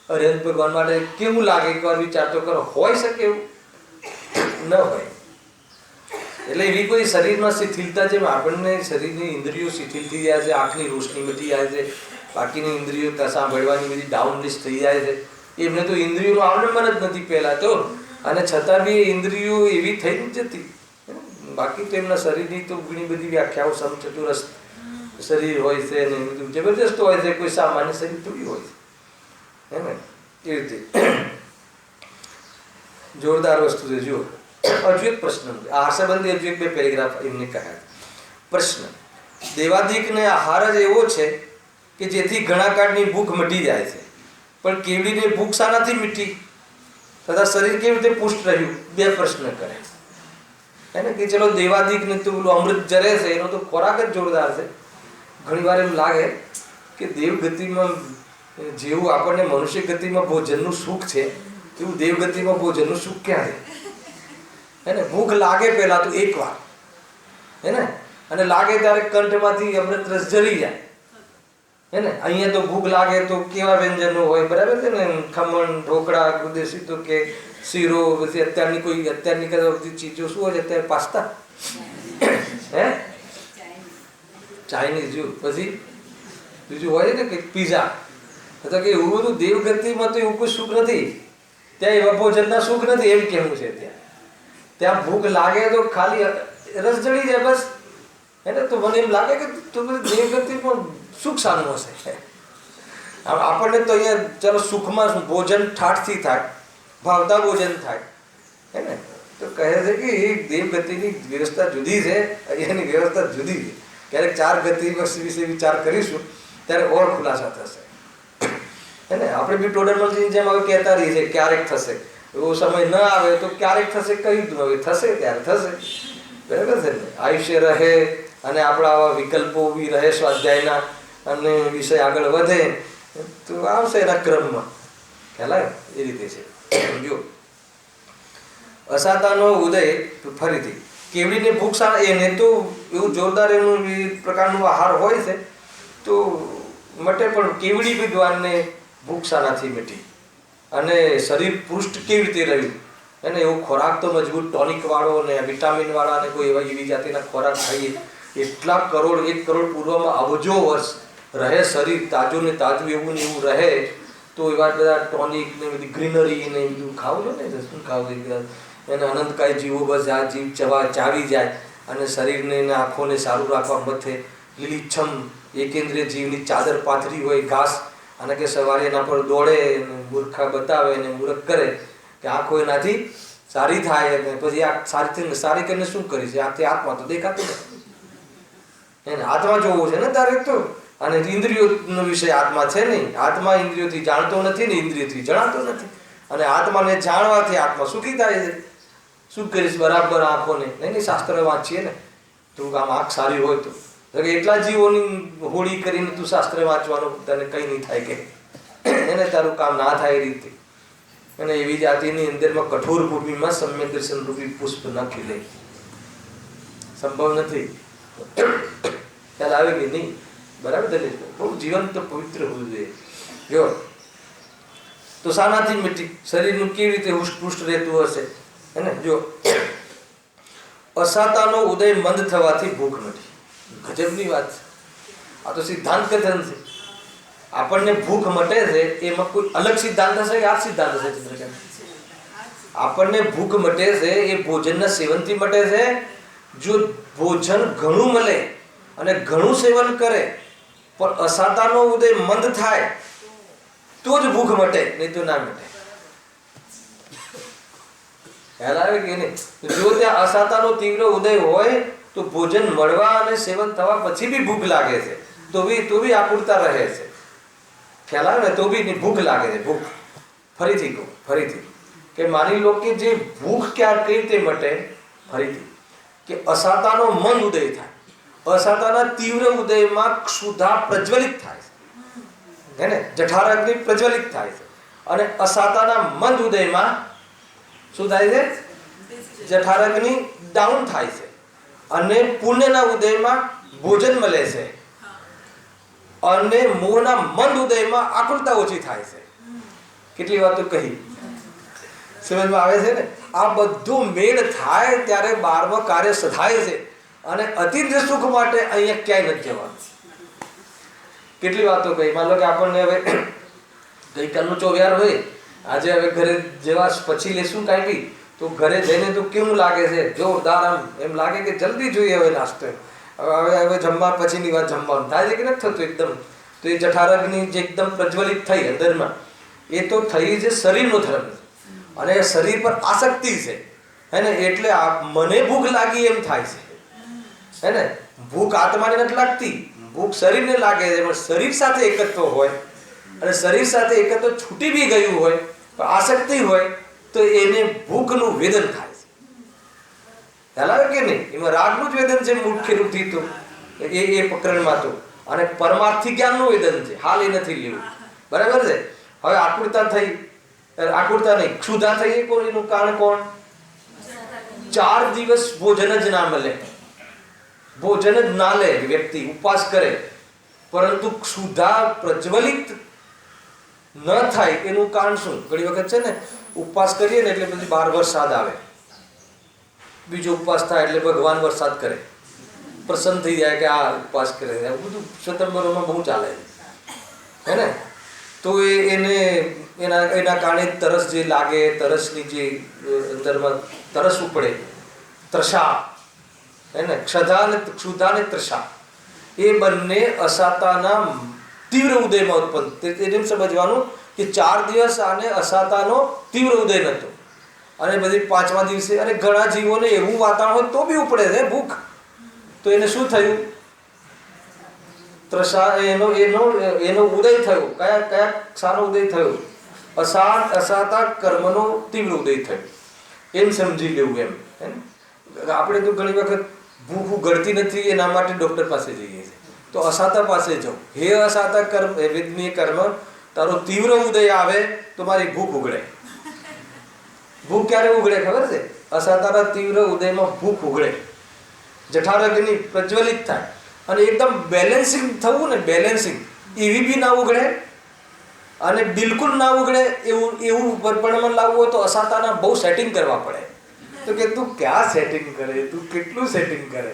અરહંત ભગવાન માટે કેવું લાગે? એક વાર વિચાર તો કરો. હોય શકે એવું? ન હોય. એટલે એવી કોઈ શરીરમાં શિથિલતા, જેમ આપણને શરીરની ઇન્દ્રિયો શિથિલ થઈ જાય છે, આંખની રોશની બધી જાય છે, બાકીની ઇન્દ્રિયો સાંભળવાની બધી ડાઉન લિસ્ટ થઈ જાય છે, એમને તો ઇન્દ્રિયોનું આવડમન જ નથી પહેલાં તો, અને છતાં બી એ ઇન્દ્રિયો એવી થઈ જતી. બાકી તો એમના શરીરની તો ઘણી બધી વ્યાખ્યાઓ, સમચતુરસ્ત શરીર હોય છે અને બધું જબરજસ્ત હોય છે, કોઈ સામાન્ય શરીર થોડી હોય છે, હે ને? એ રીતે જોરદાર વસ્તુ છે. જુઓ, હજુ એક પ્રશ્ન, આહાર સંબંધી હજુ એક બે પેરેગ્રાફ એમને કહ્યા. પ્રશ્ન: દેવાદિકને આહાર જ એવો છે કે જેથી ઘણા કાળની ભૂખ મટી જાય છે, પણ કેવડીને ભૂખ શાનાથી મીઠી તથા શરીર કેવી રીતે પુષ્ટ રહ્યું? બે પ્રશ્ન કરે, હે ને? કે ચલો દેવાદિકને તો પેલું અમૃત જરે છે, એનો તો ખોરાક જ જોરદાર છે. ઘણી વાર એમ લાગે કે દેવગતિમાં જેવું આપણને મનુષ્ય ગતિમાં ભોજનનું સુખ છે એવું દેવ ગતિમાં ભોજનનું સુખ ક્યાં છે? હે ને? ભૂખ લાગે પહેલા તો એકવાર, હે ને, અને લાગે ત્યારે કંઠમાંથી અમૃત રસ જરી જાય, હે ને. અહીંયા તો ભૂખ લાગે તો કેવા વ્યંજનો હોય, બરાબર છે ને, ખમણ, ઢોકળા, વિદેશી તો કે શીરો, પછી અત્યારની બધી ચીજો શું હોય છે અત્યારે? પાસ્તા, હે, ચાઇનીઝ જો, પછી બીજું હોય છે ને કે પીઝા, તો કે એવું બધું દેવગતિમાં તો એવું કોઈ સુખ નથી. ત્યાં એવા ભોજનના સુખ નથી, એમ કેવું છે. ત્યાં ભૂખ લાગે તો ખાલી રસ જડી જાય બસ, હે ને. તો મને એમ લાગે કે દેવગતિમાં સુખ સારું હશે. આપણને તો અહીંયા ચાલો સુખમાં ભોજન ઠાઠથી થાય, ભાવતા ભોજન થાય, હે ને. તો કહે છે કે એક દેવગતિની વ્યવસ્થા જુદી છે, અહીંયાની વ્યવસ્થા જુદી છે. ક્યારેક ચાર ગતિ વિશે વિચાર કરીશું ત્યારે ઓર ખુલાસા થશે, હે ને. આપણે બી ટોડરમલની જેમ હવે કહેતા રહીએ છીએ ક્યારેક થશે, એવો સમય ન આવે તો ક્યારેક થશે, કહ્યું તું હવે થશે ત્યારે થશે, બરાબર છે ને. આયુષ્ય રહે અને આપણા આવા વિકલ્પો બી રહે સ્વાધ્યાયના, અને વિષય આગળ વધે તો આવશે એના ક્રમમાં, ખ્યાલ આવે? એ રીતે છે. જો અસાતાનો ઉદય, ફરીથી કેવડીને ભૂખ સારા, એને તો એવું જોરદાર એનું પ્રકારનું આહાર હોય છે તો મટે, પણ કેવડી વિદ્વાનને ભૂખ સારાથી મટી. અને શરીર પૃષ્ઠ કેવી રીતે રહ્યું, એને એવો ખોરાક તો મજબૂત ટોનિક વાળો ને વિટામિન વાળા ને કોઈ એવી જાતિના ખોરાક ખાઈએ, એટલા કરોડ, 1 કરોડ પૂર્વમાં અબજો વર્ષ રહે શરીર તાજું ને તાજું, એવું ને એવું રહે, તો એવા બધા ટોનિક ને બધી ગ્રીનરી ને બધું ખાવું ને, શું ખાવું? એને અનંતકાય જીવો બસ આ જીવ ચાવી જાય અને શરીરને આંખોને સારું રાખવા મથે લીલીછમ એકેન્દ્રિય જીવની ચાદર પાથરી હોય ઘાસ, અને કે સવારે એના પર દોડે, મૂર્ખા બતાવે અને મૂર્ખ કરે કે આંખો એનાથી સારી થાય, અને પછી આ સારી કરીને શું કરી છે? આથી આત્મા તો દેખાતું નથી, એને આત્મા જોવો છે ને તારે તો. અને ઇન્દ્રિયોનો વિષય આત્મા છે નહીં, આત્મા ઇન્દ્રિયોથી જાણતો નથી ને ઇન્દ્રિયોથી જણાતો નથી, અને આત્માને જાણવાથી આત્મા સુખી થાય છે. શું કરીશ? બરાબર આંખોને નહીં, શાસ્ત્ર વાંચીએ ને તું, આમ આંખ સારી હોય તો એટલા જીવોની હોળી કરીને તું શાસ્ત્ર વાંચવાનું તને કંઈ નહીં થાય કે એને તારું કામ ના થાય એ રીતે. અને એવી જાતિની અંદરમાં કઠોર ભૂમિમાં સમ્યક દર્શન રૂપી પુષ્પ ન ખીલે, સંભવ નથી. ખ્યાલ આવે કે નહીં? બરાબર છે. બહુ જીવન તો પવિત્ર હોવું જોઈએ. જો તો શાનાથી મિટી શરીરનું કેવી રીતે હુષ્ટપુષ્ટ રહેતું હશે, હે ને. જો અસાતાનો ઉદય મંદ થવાથી ભૂખ મટી. ગજબની વાત છે આ તો, સિદ્ધાંત કથન છે. આપણને ભૂખ મટે છે એમાં કોઈ અલગ સિદ્ધાંત હશે કે આ સિદ્ધાંત હશે? ચંદ્રકાંત, આપણને ભૂખ મટે છે એ ભોજનના સેવનથી મટે છે. જો ભોજન ઘણું મળે અને ઘણું સેવન કરે પણ અસાતાનો ઉદય મંદ થાય તો જ ભૂખ મટે, નહીં તો ના મટે. ખ્યાલ આવે કે નહીં? જો ત્યાં અસાતાનો તીવ્ર ઉદય હોય તો ભોજન મળવા અને સેવન થવા પછી બી ભૂખ લાગે છે, તો બી આકુરતા રહે છે. ખ્યાલ આવે ને? તો બી ભૂખ લાગે છે. ભૂખ ફરીથી કહું, ફરીથી કે માની લો કે જે ભૂખ ક્યાં કઈ રીતે મટે, ફરીથી કે અસાતાનો મંદ ઉદય થાય, અસાતાના તીવ્ર ઉદયમાં ક્ષુધા પ્રજ્વલિત થાય છે, હે ને, જઠરાગ્નિ પ્રજ્વલિત થાય છે. અને અસાતાના મંદ ઉદયમાં શું થાય છે? જઠરાગ્નિ ડાઉન થાય છે. અને પુણ્યના ઉદયમાં ભોજન મળે છે, અને મોહના મંદ ઉદયમાં આકુલતા ઓછી થાય છે. કેટલી વાતો કહી, સમજમાં આવે છે ને? આ બધું મેળ થાય ત્યારે 12મા કાર્ય સધાય છે. અને અતિન્દ્રિય સુખ માટે અહીંયા ક્યાંય નથી જવાનું. કેટલી વાતો કહી. માન લો કે આપણને હવે ગઈકાલનું ચોવ્યાર હોય, આજે હવે ઘરે જેવા પછી લેશું કાંઈ તો ઘરે જઈને તો કેવું લાગે છે? જોરદાર. આમ એમ લાગે કે જલ્દી જોઈએ હવે નાસ્તો. હવે જમવા પછીની વાત જમવાનું થાય છે કે નથી થતું એકદમ? તો એ જઠરાગ્નિ જે એકદમ પ્રજ્વલિત થઈ અંદરમાં, એ તો થઈ છે શરીરનો ધર્મ, અને શરીર પર આસક્તિ છે, હે ને. એટલે મને ભૂખ લાગી એમ થાય છે, હે ને. ભૂખ આત્માને નથી લાગતી, ભૂખ શરીરને લાગે છે. પણ શરીર સાથે એકત્વ હોય અને શરીર સાથે એકત્વ છૂટી બી ગયું હોય, પણ આસક્તિ હોય, તો એને ભૂખનું વેદન થાય છે. ખ્યાલ આવે કે નહીં? એમાં રાગનું જ વેદન છે મુખ્ય રૂપથી, તો એ પ્રકરણમાં તો. અને પરમાર્થી જ્ઞાનનું વેદન છે, હાલ એ નથી લેવું. બરાબર છે. હવે આકુળતા થઈ, આકુળતા નહીં, ક્ષુધા થઈ, એનું કારણ કોણ? 4 દિવસ ભોજન જ ના મળે, ભોજન જ ના લે વ્યક્તિ, ઉપવાસ કરે પરંતુ ક્ષુધા પ્રજ્વલિત ન થાય એનું કારણ શું? ઘણી વખત છે ને ઉપવાસ કરીએ ને એટલે પછી 12 વરસાદ આવે, બીજો ઉપવાસ થાય એટલે ભગવાન વરસાદ કરે, પ્રસન્ન થઈ જાય કે આ ઉપવાસ કરે. બધું સપ્ટેમ્બરમાં બહુ ચાલે હે ને. તો એના કારણે તરસ જે લાગે, તરસની જે અંદરમાં તરસ ઉપડે, તૃષા હે ને, ક્ષુધા ને તૃષા, એ બંને અસાતાના તીવ્ર ઉદયમાં ઉત્પન્ન. એને સમજવાનું કે 4 દિવસ આને અસાતાનો તીવ્ર ઉદય નહોતો, અને બધી 5મા દિવસે, અને ઘણા જીવોને એવું વાતાવરણ હોય તો બી ઉપડે છે ભૂખ, તો એને શું થયું? તૃષા, એનો ઉદય થયો. કયા ક્ષાનો ઉદય થયો? અસાતા કર્મનો તીવ્ર ઉદય થયો. એમ સમજી લેવું એમ. આપણે તો ઘણી વખત ભૂખ ઉગડતી નથી, એના માટે ડોક્ટર પાસે જઈએ છીએ. તો અસાતા પાસે જાઓ, હે અસાતા કર્મ, વેદનીય કર્મ, તારો તીવ્ર ઉદય આવે તો મારી ભૂખ ઉગડે. ભૂખ ક્યારે ઉગડે ખબર છે? અસાતાના તીવ્ર ઉદયમાં ભૂખ ઉગડે, જઠરાગ્નિ પ્રજ્વલિત થાય, અને એકદમ બેલેન્સિંગ થવું ને, બેલેન્સિંગ એવી બી ના ઉગડે અને બિલકુલ ના ઉગડે એવું પરપણમાં લાવવું હોય તો અસાતાના બહુ સેટિંગ કરવા પડે. તો કે તું ક્યાં સેટિંગ કરે, તું કેટલું સેટિંગ કરે?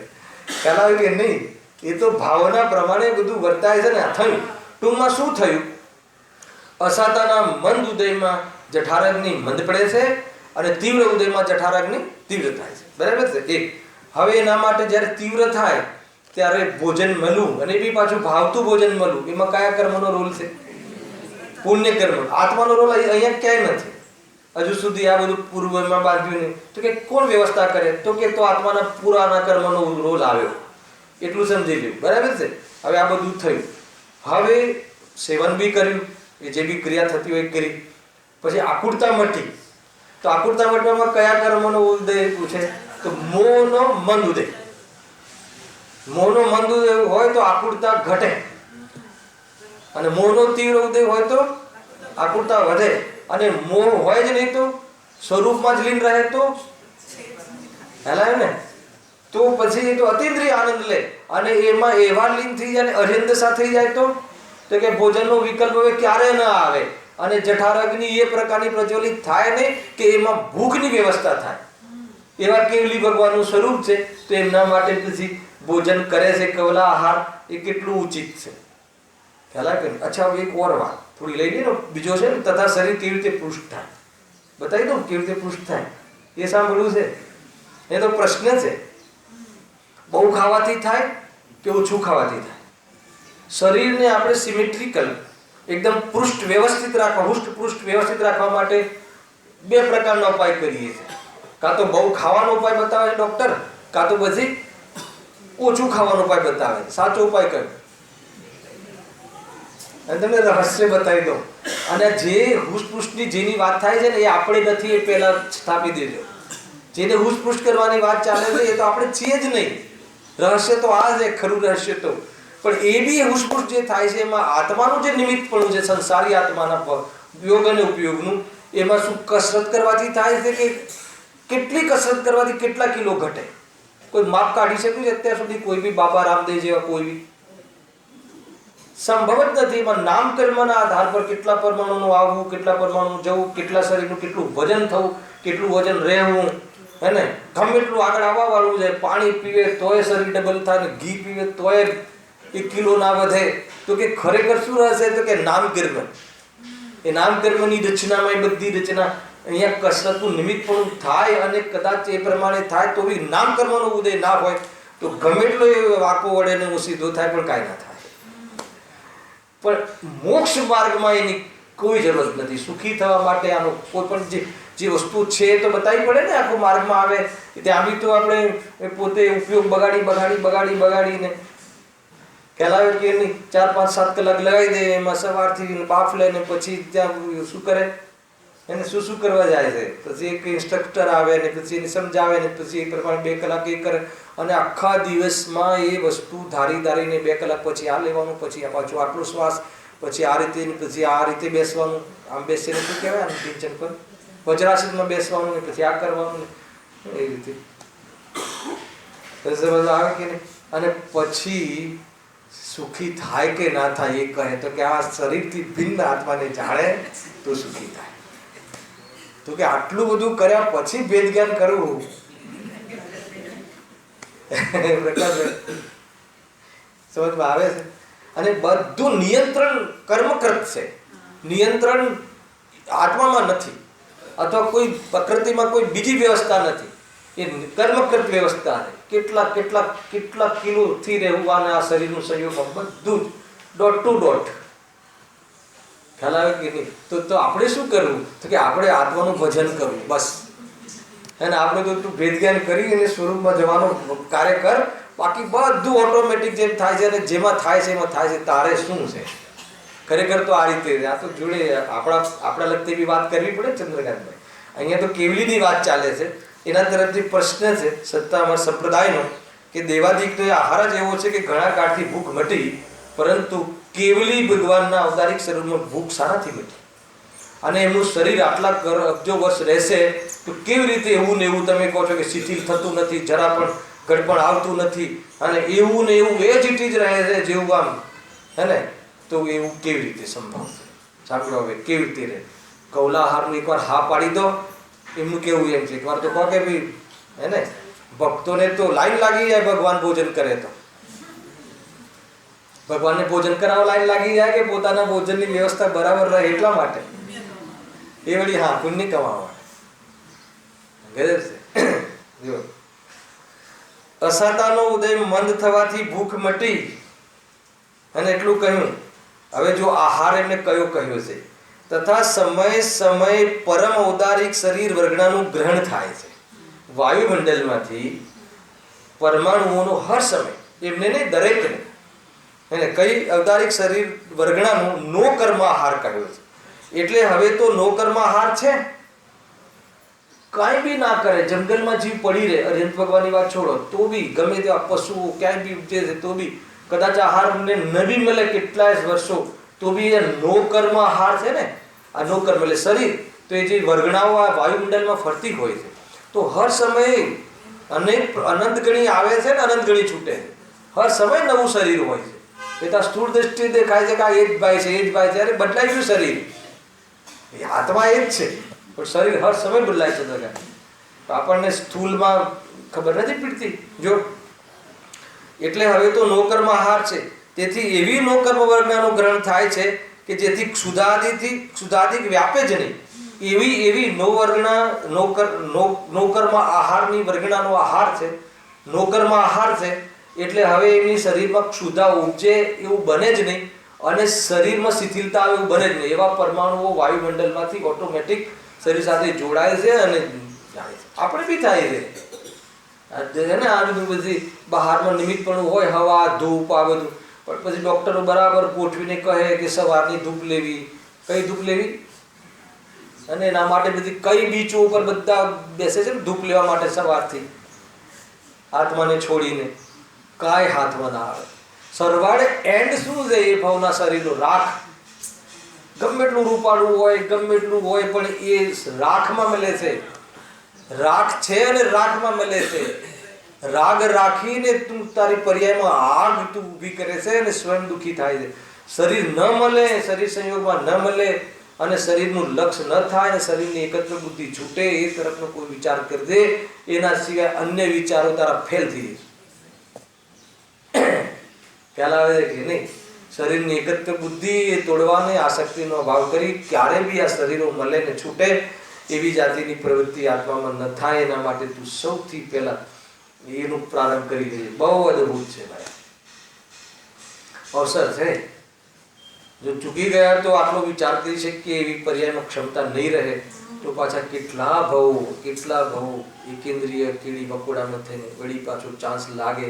ખ્યાલ કે નહીં? એ તો ભાવના પ્રમાણે બધું વર્તાય છે ને. થયું ટૂંકમાં શું થયું? અસાતાના મંદ ઉદયમાં જઠરાગ્નિ મંદ પડે છે, અને તીવ્ર ઉદયમાં જઠરાગ્નિ તીવ્ર થાય છે. બરાબર છે? એક હવે એના માટે જ્યારે તીવ્ર થાય ત્યારે ભોજન મળવું, અને એ બી પાછું ભાવતું ભોજન મળવું, એમાં કયા કર્મનો રોલ છે? પુણ્ય કર્મ. આત્માનો રોલ અહીંયા ક્યાંય નથી હજુ સુધી. આ બધું પૂર્વમાં બાંધ્યું નહીં. તો કે કોણ વ્યવસ્થા કરે? તો કે તો આત્માના પુરાના કર્મનો રોલ આવ્યો, એટલું સમજી લ્યું. બરાબર છે? હવે આ બધું થયું, હવે સેવન બી કર્યું, એ જે બી ક્રિયા થતી હોય કરી, પછી આકુળતા મટી. તો આકુળતા મટવામાં કયા કર્મનો ઉદય પૂછે? તો મોહનો મંદ ઉદય. મોહનો મંદ ઉદય હોય તો આકુળતા ઘટે, અને મોહનો તીવ્ર ઉદય હોય તો આકુળતા વધે, અને મોહ હોય જ નહીં તો સ્વરૂપમાં જ લીન રહે તો હેલાય ને, તો પછી એ તો અતિન્દ્રિય આનંદ લે, અને એમાં એવા લીન થઈ જાય, અરિંદસા થઈ જાય તો કે ભોજનનો વિકલ્પ હવે ક્યારે ન આવે, અને જઠરાગ્નિ એ પ્રકારની પ્રજ્વલિત થાય નહીં કે એમાં ભૂખની વ્યવસ્થા થાય. એવા કેવલી ભગવાનનું સ્વરૂપ છે, તો એમના માટે પછી ભોજન કરે છે, કવલા આહાર, એ કેટલું ઉચિત છે. ખ્યાલ આવે? અચ્છા, હવે એક ઓર વાત થોડી લઈ લઈએ. બીજો છે ને, તથા શરીર કેવી રીતે પૃષ્ઠ થાય, બતાવી દઉં કેવી રીતે પૃષ્ઠ થાય. એ સાંભળવું છે? એ તો પ્રશ્ન છે. બહુ ખાવાથી થાય કે ઓછું ખાવાથી થાય? શરીરને આપણે સિમેટ્રિકલ, એકદમ પૃષ્ઠ વ્યવસ્થિત રાખવા, પૃષ્ઠ વ્યવસ્થિત રાખવા માટે 2 પ્રકારનો ઉપાય કરીએ છીએ. કાં તો બહુ ખાવાનો ઉપાય બતાવે ડોક્ટર, કાં તો પછી ઓછું ખાવાનો ઉપાય બતાવે. સાચો ઉપાય કયો? અને તમને રહસ્ય બતાવી દો. અને જે હુસપુષ્ટની જેની વાત થાય છે ને, એ આપણે નથી, એ પહેલા સ્થાપી દેજો. જેને હુસપુષ્ટ કરવાની વાત ચાલે છે એ તો આપણે છીએ જ નહીં. રહસ્ય તો આ છે, ખરું રહસ્ય તો. પણ એ બી હુસપુષ્ટ જે થાય છે એમાં આત્માનું જે નિમિત્તપણું છે, સંસારી આત્માના ઉપયોગ અને ઉપયોગનું, એમાં શું કસરત કરવાથી થાય છે? કે કેટલી કસરત કરવાથી કેટલા કિલો ઘટે? કોઈ માપ કાઢી શક્યું છે અત્યાર સુધી? કોઈ બી બાબા રામદેવ જેવા કોઈ બી સંભવ જ નથી. એમાં નામ કર્મના આધાર પર કેટલા પરમાણુનું આવવું, કેટલા પરમાણુ જવું, કેટલા શરીરનું કેટલું વજન થવું, કેટલું વજન રહેવું, હે ને? ગમે એટલું આગળ આવવા વાળું છે. પાણી પીવે તોય શરીર ડબલ થાય, ને ઘી પીવે તોય 1 કિલો ના વધે. તો કે ખરેખર શું રહેશે? તો કે નામ કર્મ. એ નામ કર્મની રચનામાં એ બધી રચના અહીંયા કસરતનું નિમિત્ત પણ થાય, અને કદાચ એ પ્રમાણે થાય તો બી નામ કર્મનો ઉદય ના હોય તો ગમે એટલો એ વાંકો વડે ને સીધો થાય પણ કાંઈ ના થાય. પણ મોક્ષ માર્ગમાં એની કોઈ જરૂર નથી. સુખી થવા માટે આનો કોઈ પણ જે વસ્તુ છે એ તો બતાવી પડે ને. આખો માર્ગમાં આવે ત્યાં બી તો આપણે પોતે ઉપયોગ બગાડીને ખ્યાલ આવે કે નહીં? 4, 5, 7 કલાક લગાવી દે, એમાં સવારથી બાફ લે, ને પછી ત્યાં શું કરે? એને શું કરવા જાય છે? પછી એક ઇન્સ્ટ્રક્ટર આવે ને પછી એને સમજાવે, ને પછી એ પ્રમાણે 2 કલાક એ કરે, અને આખા દિવસમાં એ વસ્તુ ધારીને 2 કલાક પછી આ લેવાનું, પછી આ પાછું આટલો શ્વાસ, પછી આ રીતે પછી આ રીતે બેસવાનું, આમ બેસીને શું કહેવાય આમ પિંચન પર વજ્રાસનમાં બેસવાનું ને પછી આ કરવાનું એ રીતે આવે કે નહીં. અને પછી સુખી થાય કે ના થાય એ કહે તો કે આ શરીરથી ભિન્ન આત્માને જાણે તો સુખી થાય. તો કે આટલું બધું કર્યા પછી ભેદ જ્ઞાન કરવું સમજમાં આવે છે. અને બધું નિયંત્રણ કર્મકૃત છે, નિયંત્રણ આત્મામાં નથી અથવા કોઈ પ્રકૃતિમાં કોઈ બીજી વ્યવસ્થા નથી, એ કર્મકૃત વ્યવસ્થા છે. કેટલા કેટલા કેટલા કિલોથી રહેવાના આ શરીરનું સંયોગમાં બધું જ ડોટ ટુ ડોટ. ખ્યાલ આવે કે નહીં? તો આપણે શું કરવું? તો કે આપણે આત્માનું ભજન કરવું બસ. અને આપણે તો તું ભેદ જ્ઞાન કરી અને સ્વરૂપમાં જવાનું કાર્ય કર, બાકી બધું ઓટોમેટિક જેમ થાય છે અને જેમાં થાય છે એમાં થાય છે. તારે શું છે ખરેખર તો આ રીતે. આ તો જોડે આપણા લગતી બી વાત કરવી પડે ચંદ્રકાંતભાઈ. અહીંયા તો કેવલીની વાત ચાલે છે, એના તરફથી પ્રશ્ન છે સત્તામર સંપ્રદાયનો કે દેવાદિકનો આહાર જ એવો છે કે ઘણા કાળથી ભૂખ મટી, પરંતુ કેવલી ભગવાનના અવતારિક શરીરમાં ભૂખ શાનાથી મટી? અને એમનું શરીર આટલા અબજો વર્ષ રહેશે તો કેવી રીતે એવું ને એવું તમે કહો છો કે શિથિલ થતું નથી, જરા પણ ગડપણ આવતું નથી, અને એવું ને એવું એ જ ઇટ જ રહે છે જેવું આમ હે ને? તો એવું કેવી રીતે સંભવ? સાંભળો હવે કેવી રીતે રહે? કૌલાહારનું એકવાર હા પાડી દો, એમનું કેવું એમ છે એકવાર તો કહો કે ભાઈ હે ને ભક્તોને તો લાઈન લાગી જાય, ભગવાન ભોજન કરે તો ભગવાનને ભોજન કરાવવા લાઈન લાગી જાય કે પોતાના ભોજનની વ્યવસ્થા બરાબર રહે એટલા માટે? એ વળી હા પુણ્ય કમાવા માટે. જો અસતાનો ઉદય મંદ થવાથી ભૂખ મટી અને એટલું કહ્યું. હવે જો આહાર એમને કયો કહ્યો છે, તથા સમય સમય પરમ ઔદારિક શરીર વર્ગણાનું ગ્રહણ થાય છે. વાયુમંડળમાંથી પરમાણુઓનો હર સમય એમને નહીં દરેકને એને કઈ ઔદારિક શરીર વર્ગણાનું નો કર્મ આહાર કહ્યો છે. એટલે હવે તો નો કર્મ આહાર છે, કાંઈ બી ના કરે, જંગલમાં જીવ પડી રહે, અર્યંત ભગવાનની વાત છોડો તો બી ગમે તેવા પશુઓ ક્યાંય બી ઉપજે છે તો બી કદાચ આહાર અમને ન બી મળે કેટલાય વર્ષો તો બી એ નો કર્મ આહાર છે ને. આ નો કર્મ એટલે શરીર તો એ જે વર્ગણાઓ આ વાયુમંડળમાં ફરતી હોય છે તો હર સમયે અનંત ગણી આવે છે ને અનંત ગણી છૂટે છે. હર સમય નવું શરીર હોય છે. એ તો સ્થૂળ દ્રષ્ટિએ દેખાય છે કે આ એ જ ભાઈ છે, એ જ ભાઈ છે, અરે બદલાઈ ગયું શરીર, આત્મા એ જ છે પણ શરીર હર સમય બદલાય છે. આપણને સ્થૂલમાં ખબર નથી પડતી. જો એટલે હવે તો નોકર્મ આહાર છે, તેથી એવી નોકર્મ વર્ગનાનું ગ્રહણ થાય છે કે જેથી ક્ષુધાદિક વ્યાપે જ નહીં, એવી નોકર્મ આહારની વર્ગણાનો આહાર છે, નોકર્મ આહાર છે. એટલે હવે એમની શરીરમાં ક્ષુધા ઉપજે એવું બને જ નહીં અને શરીરમાં શિથિલતા આવે એવું બને જ નહીં. એવા પરમાણુઓ વાયુમંડળમાંથી ઓટોમેટિક શરીર સાથે જોડાય છે અને આપણે બી થાય છે ને. આ બધું બધી બહારમાં નિમિત્તપણું હોય, હવા ધૂપ આ બધું, પણ પછી ડૉક્ટરો બરાબર ગોઠવીને કહે કે સવારની ધૂપ લેવી. કઈ ધૂપ લેવી? અને એના માટે બધી કઈ બીચો ઉપર બધા બેસે છે ને ધૂપ લેવા માટે સવારથી આત્માને છોડીને. કાંઈ હાથમાં ના આવે. સરવાળે એન્ડ શું છે એ ભાવના શરીરનો રાખ ગમે એટલું રૂપાળું હોય, ગમે એટલું હોય, પણ એ રાખમાં મળે છે. રાખ છે અને રાખમાં મળે છે. રાગ રાખીને તું તારી પર્યાયમાં આગ તું ઊભી કરે છે અને સ્વયં દુઃખી થાય છે. શરીર ન મળે, શરીર સંયોગમાં ન મળે અને શરીરનું લક્ષ્ય ન થાય અને શરીરની એકત્ર બુદ્ધિ છૂટે, એ તરફનો કોઈ વિચાર કરી દે, એના સિવાય અન્ય વિચારો તારા ફેલ થઈ જશે. ખ્યાલ આવે છે કે નહીં? શરીરની એકત્ર બુદ્ધિ એ તોડવાને આસક્તિનો અભાવ કરી ક્યારે બી આ શરીરો મળે ને છૂટે એવી જાતિની પ્રવૃત્તિ આત્મામાં ન થાય, એના માટે તું સૌથી પહેલા એનું પ્રારંભ કરી દેજે. બહુ અદભુત છે ભાઈ, અવસર છે. જો ચૂકી ગયા તો આટલો વિચાર કરી શકીએ એવી પર્યાયમાં ક્ષમતા નહીં રહે તો પાછા કેટલા ભાવ એકેન્દ્રિય કીડી મકોડામાં થઈને વળી પાછો ચાન્સ લાગે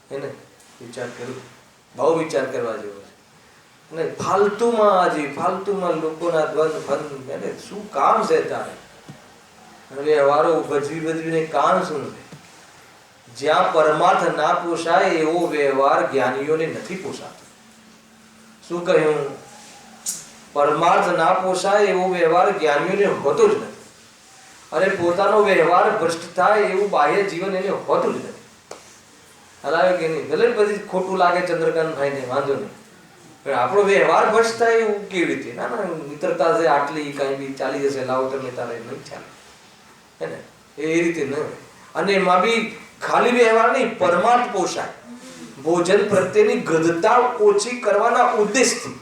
હે ને. વિચાર કરું, બહુ વિચાર કરવા જેવો છે. અને ફાલતુમાં લોકોના દ્વંદ એને શું કામ છે તારે? વ્યવહારો ભજવીને કામ શું છે? જ્યાં પરમાર્થ ના પોષાય એવો વ્યવહાર જ્ઞાનીઓને નથી પોષાતો. શું કહ્યું? પરમાર્થ ના પોસાય એવો વ્યવહાર જ્ઞાનીઓને હોતો જ નથી, અને પોતાનો વ્યવહાર ભ્રષ્ટ થાય એવું બાહ્ય જીવન એને હોતું જ નથી. હલાવે કે નહીં? ભલે પછી ખોટું લાગે ચંદ્રકાંત ભાઈને, વાંધો નહીં, પણ આપણો વ્યવહાર ભ્રષ્ટ થાય એવું કેવી રીતે? ના ના, મિત્રતા છે આટલી, કઈ બી ચાલી જશે, લાવો તમે તારે નહીં ચાલે, હે ને? એ રીતે ન. અને એમાં બી ખાલી વ્યવહાર નહીં, પરમાર્થ પોષાય, ભોજન પ્રત્યેની ગધતા ઓછી કરવાના ઉદ્દેશથી,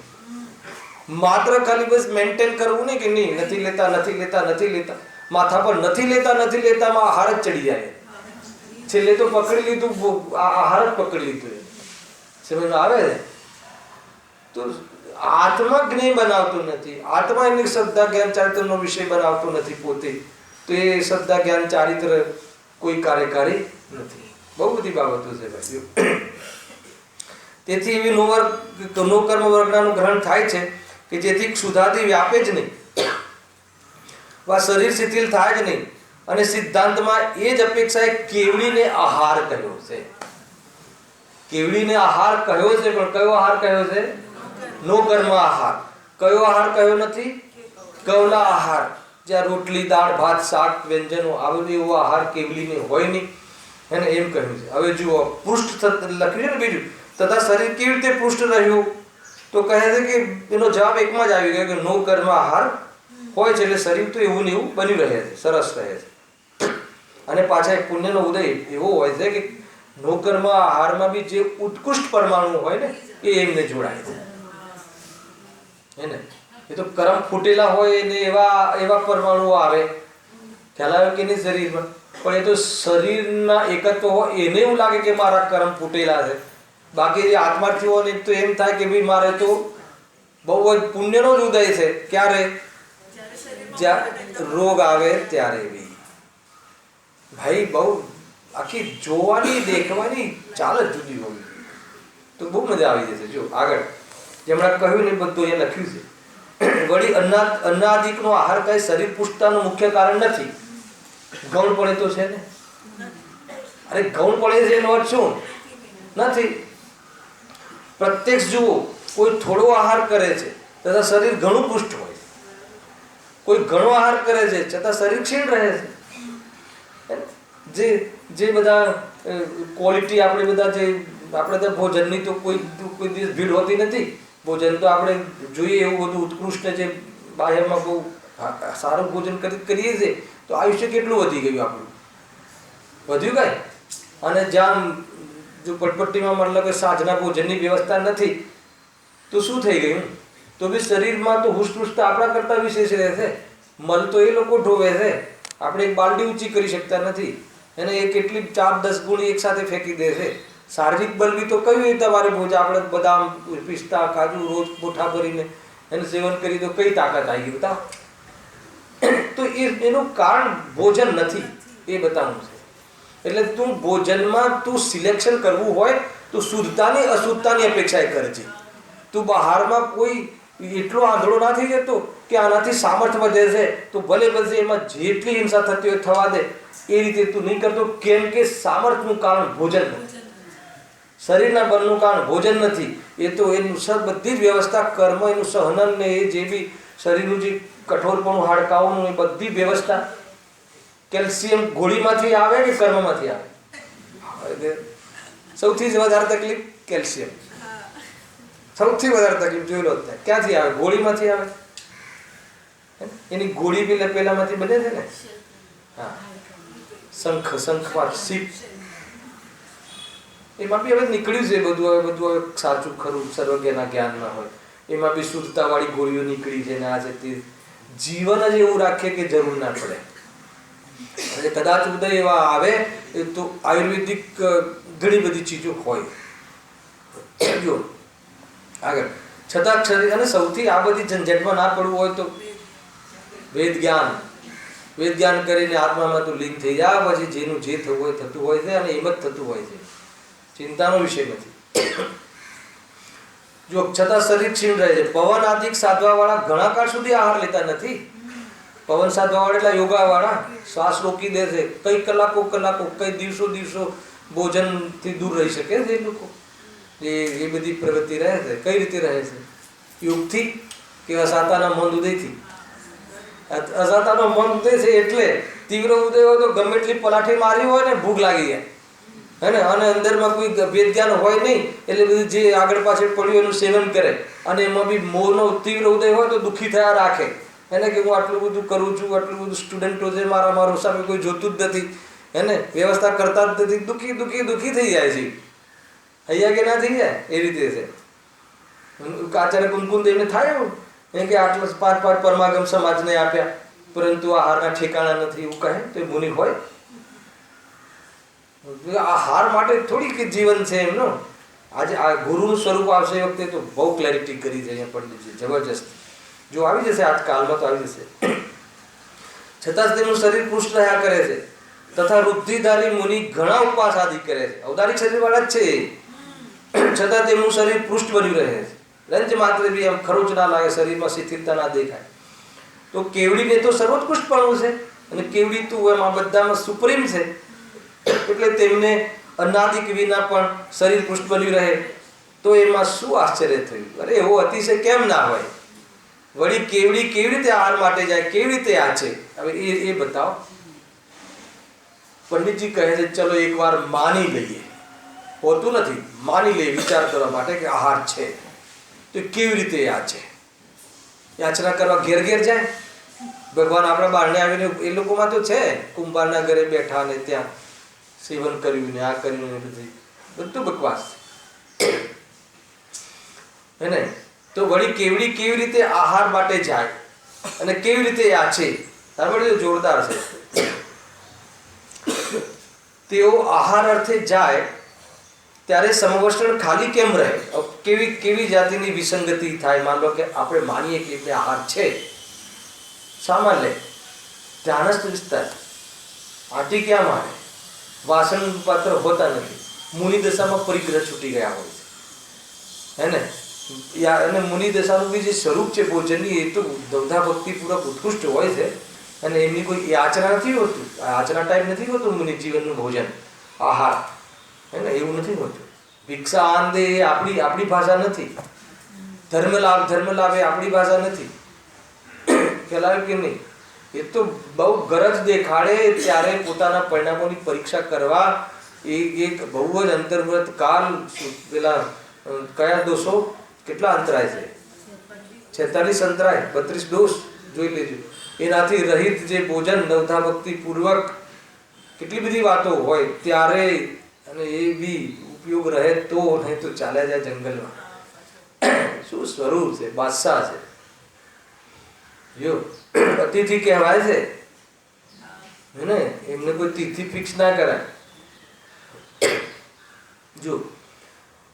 માત્ર ખાલી બસ મેન્ટેન કરવું નહીં કે નહીં, નથી લેતા નથી લેતા નથી લેતા, માથા પર નથી લેતા માં આહાર જ ચડી જાય. છેલ્લે તો પકડી લીધું, આહાર જ પકડી લીધું, સમજ આવે છે? તો આત્મા જ્ઞેય બનાવતો નથી, આત્મા એની શ્રદ્ધા જ્ઞાન ચારિત્રનો વિષય બનાવતો નથી પોતે, તો એ શ્રદ્ધા જ્ઞાન ચારિત્ર કોઈ કાર્યકારી નથી. બહુ બધી બાબતો છે ભાઈઓ. તેથી એવી નો કર્મ વર્ગનાનું ગ્રહણ થાય છે કે જેથી ક્ષુધાથી વ્યાપે જ નહીં, વા શરીર શિથિલ થાય જ નહીં. અને સિદ્ધાંતમાં એ જ અપેક્ષાએ કેવડીને આહાર કહ્યો છે. કેવડીને આહાર કહ્યો છે, પણ કયો આહાર કહ્યો છે? નો કર્મ આહાર. કયો આહાર કહ્યો નથી? કવલા આહાર, જ્યાં રોટલી દાળ ભાત શાક વ્યંજનો આવે એવો આહાર કેવલીને હોય નહીં, એને એમ કહ્યું છે. હવે જુઓ, પૃષ્ઠ લખ્યું છે ને બીજું, તથા શરીર કેવી રીતે પૃષ્ઠ રહ્યું? તો કહે છે કે એનો જવાબ એકમાં જ આવી ગયો કે નો કર્મ આહાર હોય છે, એટલે શરીર તો એવું ને એવું બની રહે છે, સરસ રહે છે. અને પાછા એક પુણ્યનો ઉદય એવો હોય છે કે નો કર્મ આહારમાં બી જે ઉત્કૃષ્ટ પરમાણુ હોય ને એ એમને જોડાય છે, હે ને? એ તો કર્મ ફૂટેલા હોય ને એવા પરમાણુઓ આવે, ખ્યાલ આવે કે નહીં શરીરમાં? પણ એ તો શરીરના એકત્વ હોય એને એવું લાગે કે મારા કર્મ ફૂટેલા છે. બાકી જે આત્માર્થીઓને તો એમ થાય કે ભાઈ મારે તો બહુ જ પુણ્યનો જ ઉદય છે. ક્યારે? જ્યાં રોગ આવે ત્યારે બી ભાઈ બહુ આખી જોવાની દેખવાની ચાલ જ જુદી હોવી, તો બહુ મજા આવી જશે. જો આગળ જેમણે કહ્યું ને બધું અહીંયા લખ્યું છે. વળી અન્નાદિકનો આહાર કઈ શરીર પુષ્ટતાનું મુખ્ય કારણ નથી. ગૌણ પડે તો છે ને? અરે ગૌણ પડે છે એનો અર્થ શું નથી? પ્રત્યક્ષ જુઓ, કોઈ થોડો આહાર કરે છે તથા શરીર ઘણું પુષ્ટ હોય, કોઈ ઘણો આહાર કરે છે છતાં શરીર ક્ષીણ રહે છે. જે બધા ક્વોલિટી આપણે બધા જે આપણે તો ભોજનની તો કોઈ દિવસ ભીડ હોતી નથી. ભોજન તો આપણે જોઈએ એવું બધું ઉત્કૃષ્ટ, જે બાહ્યમાં બહુ સારું ભોજન કરીએ છીએ, તો આયુષ્ય કેટલું વધી ગયું આપણું? વધ્યું કાંઈ? અને જ્યાં જો પટપટ્ટીમાં મતલબ કે સાંજના ભોજનની વ્યવસ્થા નથી તો શું થઈ ગયું? તો બી શરીરમાં તો હુષ્ટપુષ્ટ આપણા કરતાં વિશેષ રહેશે. મલ તો એ લોકો ઢોવે છે, આપણે એક બાલડી ઊંચી કરી શકતા નથી, એને એ કેટલી 4-10 ગુણી એક સાથે ફેંકી દે છે. શારીરિક બલ બી તો કયું એ તમારે ભોજ આપણે બદામ પિસ્તા કાજુ રોજ પોઠા ભરીને એને સેવન કરી તો કઈ તાકાત આવી ગઈ બતાવો? તો એનું કારણ ભોજન નથી એ બતાવવું છે. એટલે તું ભોજનમાં તું સિલેક્શન કરવું હોય તો શુદ્ધતાની અશુદ્ધતાની અપેક્ષાએ કરજે. તું બહારમાં કોઈ એટલો આંધળો ના થઈ જતો કે આનાથી સામર્થ્ય વધે છે તો ભલે ભલે એમાં જેટલી હિંસા થતી હોય થવા દે, એ રીતે તું નહીં કરતો. કેમ કે સામર્થ્યનું કારણ ભોજન નથી, શરીરના બળનું કારણ ભોજન નથી. એ તો એનું બધી જ વ્યવસ્થા કર્મ, એનું સહનન ને એ જે બી શરીરનું જે કઠોરપણું હાડકાઓનું એ બધી વ્યવસ્થા કેલ્શિયમ ગોળીમાંથી આવે કે કર્મમાંથી આવે? સૌથી વધારે તકલીફ કેલ્શિયમ, સૌથી વધારે તકલીફ જોઈ લો. ક્યાંથી આવે? ગોળીમાંથી આવે. એની ગોળી બી પેલામાંથી બને છે ને. હા, શંખમાં સીપ, એમાં બી હવે નીકળ્યું છે બધું. હવે બધું હવે સાચું ખરું સર્વજ્ઞના જ્ઞાનમાં હોય એમાં બી શુદ્ધતા વાળી ગોળીઓ નીકળી છે ને આ છે તે. જીવન જ એવું રાખે કે જરૂર ના પડે. અને કદાચ ઉદય એવા આવે તો આયુર્વેદિક ઘણી બધી ચીજો હોય. જો આગળ છતાં શરીર, અને સૌથી આ બધી ઝંઝટમાં ના પડવું હોય તો વેદ જ્ઞાન કરીને આત્મામાં તો લીન થઈ જાય. પછી જેનું જે થવું હોય થતું હોય છે, અને એમ જ થતું હોય છે, ચિંતાનો વિષય નથી. જો છતાં શરીર ક્ષીણ રહે છે. પવન આદિક સાધવા વાળા ઘણા કાળ સુધી આહાર લેતા નથી. પવન સાધવા વાળા એટલે યોગા વાળા શ્વાસ રોકી દે છે, કઈ કલાકો કઈ દિવસો ભોજનથી દૂર રહી શકે છે એ લોકો. એ બધી પ્રવૃત્તિ રહે છે. કઈ રીતે રહે છે? યુગથી કે અસાતાના મંદ ઉદયથી? અસાતાનો મંદ ઉદય છે એટલે તીવ્ર ઉદય હોય તો ગમે એટલી પલાઠી મારી હોય ને ભૂખ લાગી જાય, હે ને, અને અંદરમાં કોઈ ભેદ જ્ઞાન હોય નહીં એટલે બધું જે આગળ પાછળ પડ્યું એનું સેવન કરે, અને એમાં બી મોહનો તીવ્ર ઉદય હોય તો દુઃખી થયા રાખે, એને કે હું આટલું બધું કરું છું, આટલું બધું સ્ટુડન્ટો છે મારો સામે કોઈ જોતું જ નથી, એને વ્યવસ્થા કરતા જ નથી, દુઃખી થઈ જાય છે. અહીંયા કે ના થઈ જાય એ રીતે છે. આચાર્ય કુમકુંદ એમને થાય એવું એમ કે આટલા 5 પરમાગમ સમાજને આપ્યા પરંતુ આહારના ઠેકાણા નથી એવું કહે તો એ મુનિ હોય? આહાર માટે થોડી કે જીવન છે એમનો. આજે આ ગુરુનું સ્વરૂપ આવશે એ વખતે તો બહુ ક્લેરિટી કરી છે અહીંયા પંડિતજી, જબરજસ્ત. જો આવી જશે આજકાલમાં તો આવી જશે. છતાં તેમનું શરીર પુષ્ટ રહ્યા કરે છે તથા રુદ્ધિધારી મુનિ ઘણા ઉપવાસ આદિ કરે છે. ઔદારિક શરીર વાળા જ છે છતાં તેમનું શરીર પૃષ્ઠ બન્યું રહે છે. રંજ માત્ર બી આમ ખરોચ ના લાગે, શરીરમાં શિથિલતા ના દેખાય. તો કેવડીને તો સર્વોત્કૃષ્ટપણું છે અને કેવડી તો એમાં બધામાં સુપ્રીમ છે એટલે તેમને અનાદિક વિના પણ શરીર પૃષ્ઠ બન્યું રહે તો એમાં શું આશ્ચર્ય થયું? અરે એવો અતિશય કેમ ના હોય? વળી કેવડી કેવી રીતે આહાર માટે જાય, કેવી રીતે આ છે? હવે એ બતાવો. પંડિતજી કહે છે ચલો એકવાર માની લઈએ, હોતું નથી, માની લઈએ વિચાર કરવા માટે કે આહાર છે તો કેવી રીતે આ છે? યાચના કરવા ઘેર જાય ભગવાન આપણા બારણે આવીને એ લોકોમાં તો છે કુંભારના ઘરે બેઠા ને ત્યાં સેવન કર્યું ને આ કર્યું ને બધું બકવાસ હે ને. તો વળી કેવડી કેવી રીતે આહાર માટે જાય અને કેવી રીતે આ છે? તારે જોરદાર છે. તેઓ આહાર અર્થે જાય ત્યારે સમવસ્ત્રણ ખાલી કેમ રહે? કેવી જાતિની વિસંગતિ થાય? માન લો કે આપણે માનીએ કે એટલે આહાર છે, સામાન્ય ધ્યાનસ્થ વિસ્તાર આટી ક્યાં મારે? વાસણ પાત્ર હોતા નથી, મુનિ દશામાં પરિગ્રહ છૂટી ગયા હોય છે, હે ને. અને મુનિ દશાનું બી જે સ્વરૂપ છે ભોજનની એ તો દૌધા ભક્તિ પૂર્વક ઉત્કૃષ્ટ હોય છે અને એમની કોઈ યાચના નથી હોતું, યાચના ટાઈપ નથી હોતું મુનિ જીવનનું ભોજન આહાર, હે ને, એવું નથી હોતું. ભિક્ષા આંદે એ આપણી ભાષા નથી, ધર્મ લાભ એ આપણી ભાષા નથી. ખ્યાલ કે નહીં? એ તો બહુ ગરજ દેખાડે ત્યારે પોતાના પરિણામોની પરીક્ષા કરવા એ એક બહુ જ અંતર્ગત કાલ પેલા કયા દોષો કેટલા અંતરાય છે? 46 અંતરાય, 32 દોષ જોઈ લેજો. એનાથી રહિત જે ભોજન નવધા ભક્તિ પૂર્વક કેટલી બધી વાતો હોય ત્યારે, અને એ બી ઉપયોગ રહે તો, નહીં તો ચાલ્યા જાય જંગલમાં. શું સ્વરૂપ છે, બાદશાહ છે. જો અતિથિ કહેવાય છે ને, એમને કોઈ તિથિ ફિક્સ ના કરાય. જો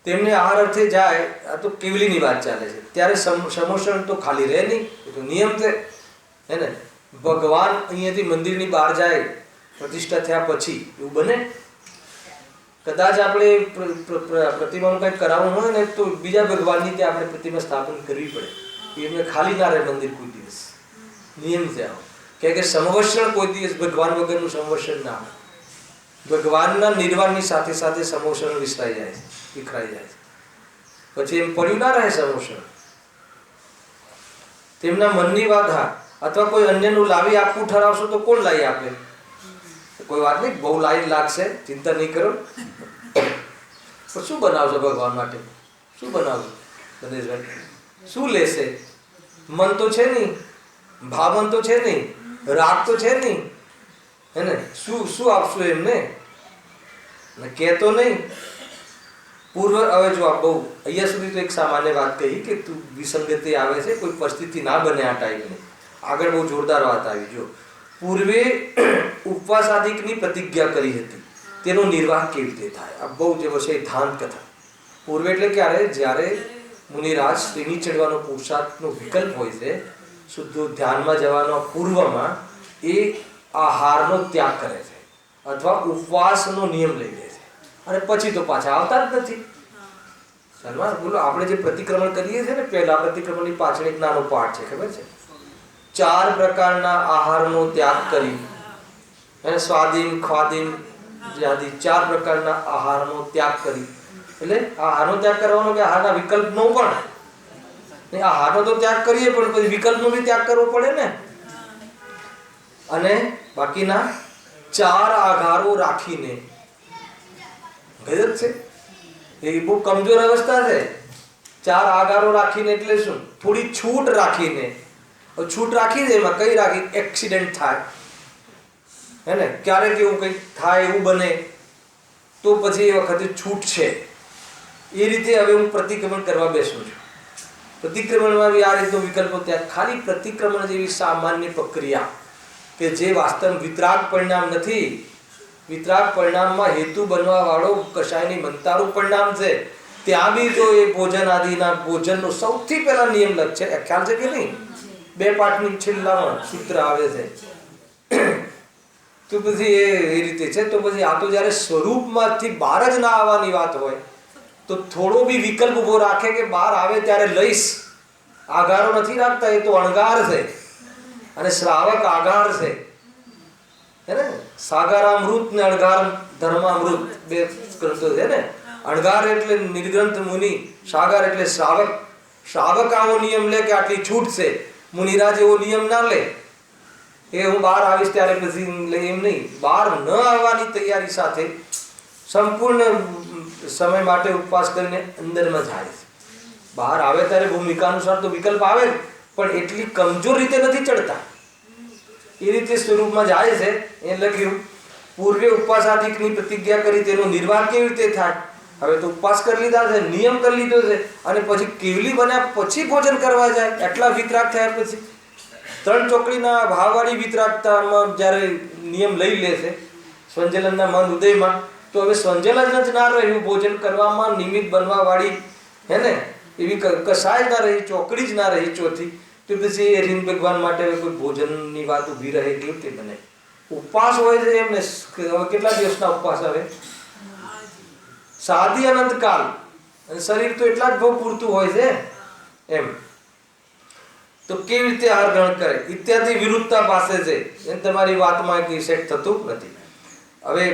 તેમને આહાર અર્થે જાય, આ તો કેવલીની વાત ચાલે છે, ત્યારે સમોષણ તો ખાલી રહે નહીં, એ તો નિયમ છે, હે ને. ભગવાન અહીંયાથી મંદિરની બહાર જાય પ્રતિષ્ઠા થયા પછી એવું બને? કદાચ આપણે પ્રતિમાનું કંઈક કરાવવું હોય ને તો બીજા ભગવાનની ત્યાં આપણે પ્રતિમા સ્થાપન કરવી પડે. એમને ખાલી ના રહે મંદિર કોઈ દિવસ, નિયમ છે આવો. કે સમવસ્ત્રણ કોઈ દિવસ ભગવાન વગરનું સમવસ્ત્રણ ના હોય. ભગવાનના નિર્વાણની સાથે સાથે સમવસ્ત્રણ વિખરાઈ જાય છે, પછી એમ પડ્યું ના રહે સમવસ્ત્રણ. તેમના મનની વાત હા, અથવા કોઈ અન્યનું લાવી આપવું ઠરાવશો તો કોણ લાવી આપે? કોઈ વાત નહીં, બહુ લાઈન લાગશે, ચિંતા નહીં કરો. પણ શું બનાવશો ભગવાન માટે? શું બનાવશો ગણેશભાઈ? શું લેશે? મન તો છે નહીં, ભાવન તો છે નહીં, રાગ તો છે નહીં, હે ને. શું આપશું એમને? કહેતો નહીં. પૂર્વ હવે જો બહુ અહીંયા સુધી તો એક સામાન્ય વાત કહી કે તું વિસંગતિ આવે છે, કોઈ પરિસ્થિતિ ના બને આ ટાઈપની. આગળ બહુ જોરદાર વાત આવી. જો પૂર્વે ઉપવાસ આદિકની પ્રતિજ્ઞા કરી હતી, તેનો નિર્વાહ કેવી રીતે થાય? આ બહુ જે છે ધ્યાન કથા. પૂર્વે એટલે ક્યારે? જ્યારે મુનિરાજ શ્રેણી ચડવાનો પુરુષાર્થનો વિકલ્પ હોય છે, શુદ્ધ ધ્યાનમાં જવાનો પૂર્વમાં એ આહારનો ત્યાગ કરે છે અથવા ઉપવાસનો નિયમ લઈ લે છે, અને પછી તો પાછા આવતા જ નથી. સલમાન બોલો, આપણે જે પ્રતિક્રમણ કરીએ છીએ ને, પહેલા પ્રતિક્રમણની પાછળ એક નાનો પાઠ છે, ખબર છે? 4 પ્રકારના આહારનો ત્યાગ કરી, સ્વાદીન, ખ્વાદીન જે આદિ 4 પ્રકારના આહારનો ત્યાગ કરી. એટલે આહારનો ત્યાગ કરવાનો કે આહારના વિકલ્પનો પણ આહારનો તો ત્યાગ કરીએ પણ પછી વિકલ્પનો બી ત્યાગ કરવો પડે ને. અને બાકીના 4 આહારો રાખીને ગજબ છે. એ બહુ કમજોર અવસ્થા છે. 4 આહારો રાખીને એટલે શું? થોડી છૂટ રાખીને. છૂટ રાખી દે એમાં કઈ રાખી? એક્સિડન્ટ થાય હે ને, ક્યારેક એવું કંઈક થાય, એવું બને તો પછી એ વખતે છૂટ છે. એ રીતે હવે હું પ્રતિક્રમણ કરવા બેસું છું. પ્રતિક્રમણમાં બી આ રીતનો વિકલ્પો ત્યાં. ખાલી પ્રતિક્રમણ જેવી સામાન્ય પ્રક્રિયા કે જે વાસ્તવ વિતરાગ પરિણામ નથી. વિતરાગ પરિણામમાં હેતુ બનવા વાળો કશાયની મંતારું પરિણામ છે. ત્યાં બી જો એ ભોજન આદિના ભોજનનો સૌથી પહેલા નિયમ લખ છે. ખ્યાલ છે કે નહીં? 2 પાઠની છેલ્લામાં સૂત્ર આવે છે. તો પછી એ રીતે છે. તો પછી આ તો જ્યારે સ્વરૂપમાંથી બહાર જ ના આવવાની વાત હોય તો થોડો બી વિકલ્પ ઉભો રાખે કે બહાર આવે ત્યારે લઈશ. આગારો નથી રાખતા, એ તો અણગાર છે. અને શ્રાવક આગાર છે હે ને. સાગારામૃત ને અણગાર ધર્મામૃત 2 ગ્રંથો છે ને. અણગાર એટલે નિર્ગ્રંથ મુનિ, સાગાર એટલે શ્રાવક. શ્રાવક આવો નિયમ લે કે આટલી છૂટ છે. મુનિરાજ એવો નિયમ ના લે એ હું બહાર આવીશ ત્યારે પછી લઈ, એમ નહીં. બહાર ન આવવાની તૈયારી સાથે સંપૂર્ણ સમય માટે ઉપવાસ કરીને અંદરમાં જાય છે. બહાર આવે ત્યારે ભૂમિકા અનુસાર તો વિકલ્પ આવે પણ એટલી કમજોર રીતે નથી ચડતા. એ રીતે સ્વરૂપમાં જાય છે. એ લખ્યું પૂર્વે ઉપવાસાદિકની પ્રતિજ્ઞા કરી તેનો નિર્વાહ કેવી રીતે થાય? હવે તો ઉપવાસ કરી લીધા છે, નિયમ કરી લીધો છે અને પછી કેવલી બન્યા પછી ભોજન કરવા જાય. એટલા વિતરાગ થયા પછી 3 ચોકડીના ભાવવાળી વિતરાગતામાં જ્યારે નિયમ લઈ લે છે સ્વંજલનના મન ઉદયમાં, તો હવે સ્વંજલન જ ના રહ્યું. ભોજન કરવામાં નિમિત્ત બનવા વાળી હે ને એવી કસાય ના રહી, ચોકડી જ ના રહી ચોથી. તો પછી એ રીન ભગવાન માટે કોઈ ભોજનની વાત ઊભી રહે કેવી રીતે બને? ઉપવાસ હોય છે એમને. હવે કેટલા દિવસના ઉપવાસ આવે? સાદી અનંતકાલ. અને શરીર તો એટલા જ બહુ પૂરતું હોય છે એમ. તો કેવી રીતે આહાર ગ્રહણ કરે ઇત્યાદિ વિરુદ્ધતા પાસે છે. એમ તમારી વાતમાં કંઈ સેટ થતું નથી. હવે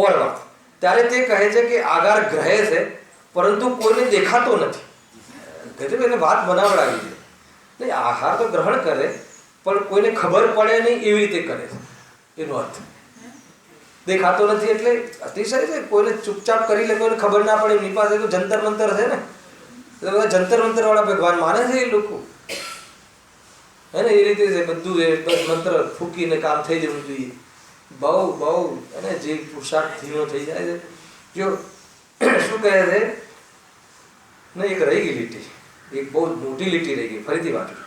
ઓર વાત ત્યારે તે કહે છે કે આહાર ગ્રહે છે પરંતુ કોઈને દેખાતો નથી. ગજબ એને વાત બનાવડાવી છે. નહીં, આહાર તો ગ્રહણ કરે પણ કોઈને ખબર પડે નહીં એવી રીતે કરે છે. એનો અર્થ દેખાતો નથી એટલે અતિશય છે. કોઈને ચૂપચાપ કરી લે, કોઈને ખબર ના પડે. એમની પાસે તો જંતર મંતર છે ને. બધા જંતર મંતર વાળા ભગવાન માને છે એ લોકો હે ને. એ રીતે છે બધું. એ મંત્ર ફૂકીને કામ થઈ જવું જોઈએ. બહુ અને જે પુરુષાર્થ ધીમો થઈ જાય છે. જો શું કહે છે ને, એક રહી ગઈ લીટી, એક બહુ મોટી લીટી રહી ગઈ. ફરીથી વાંચું.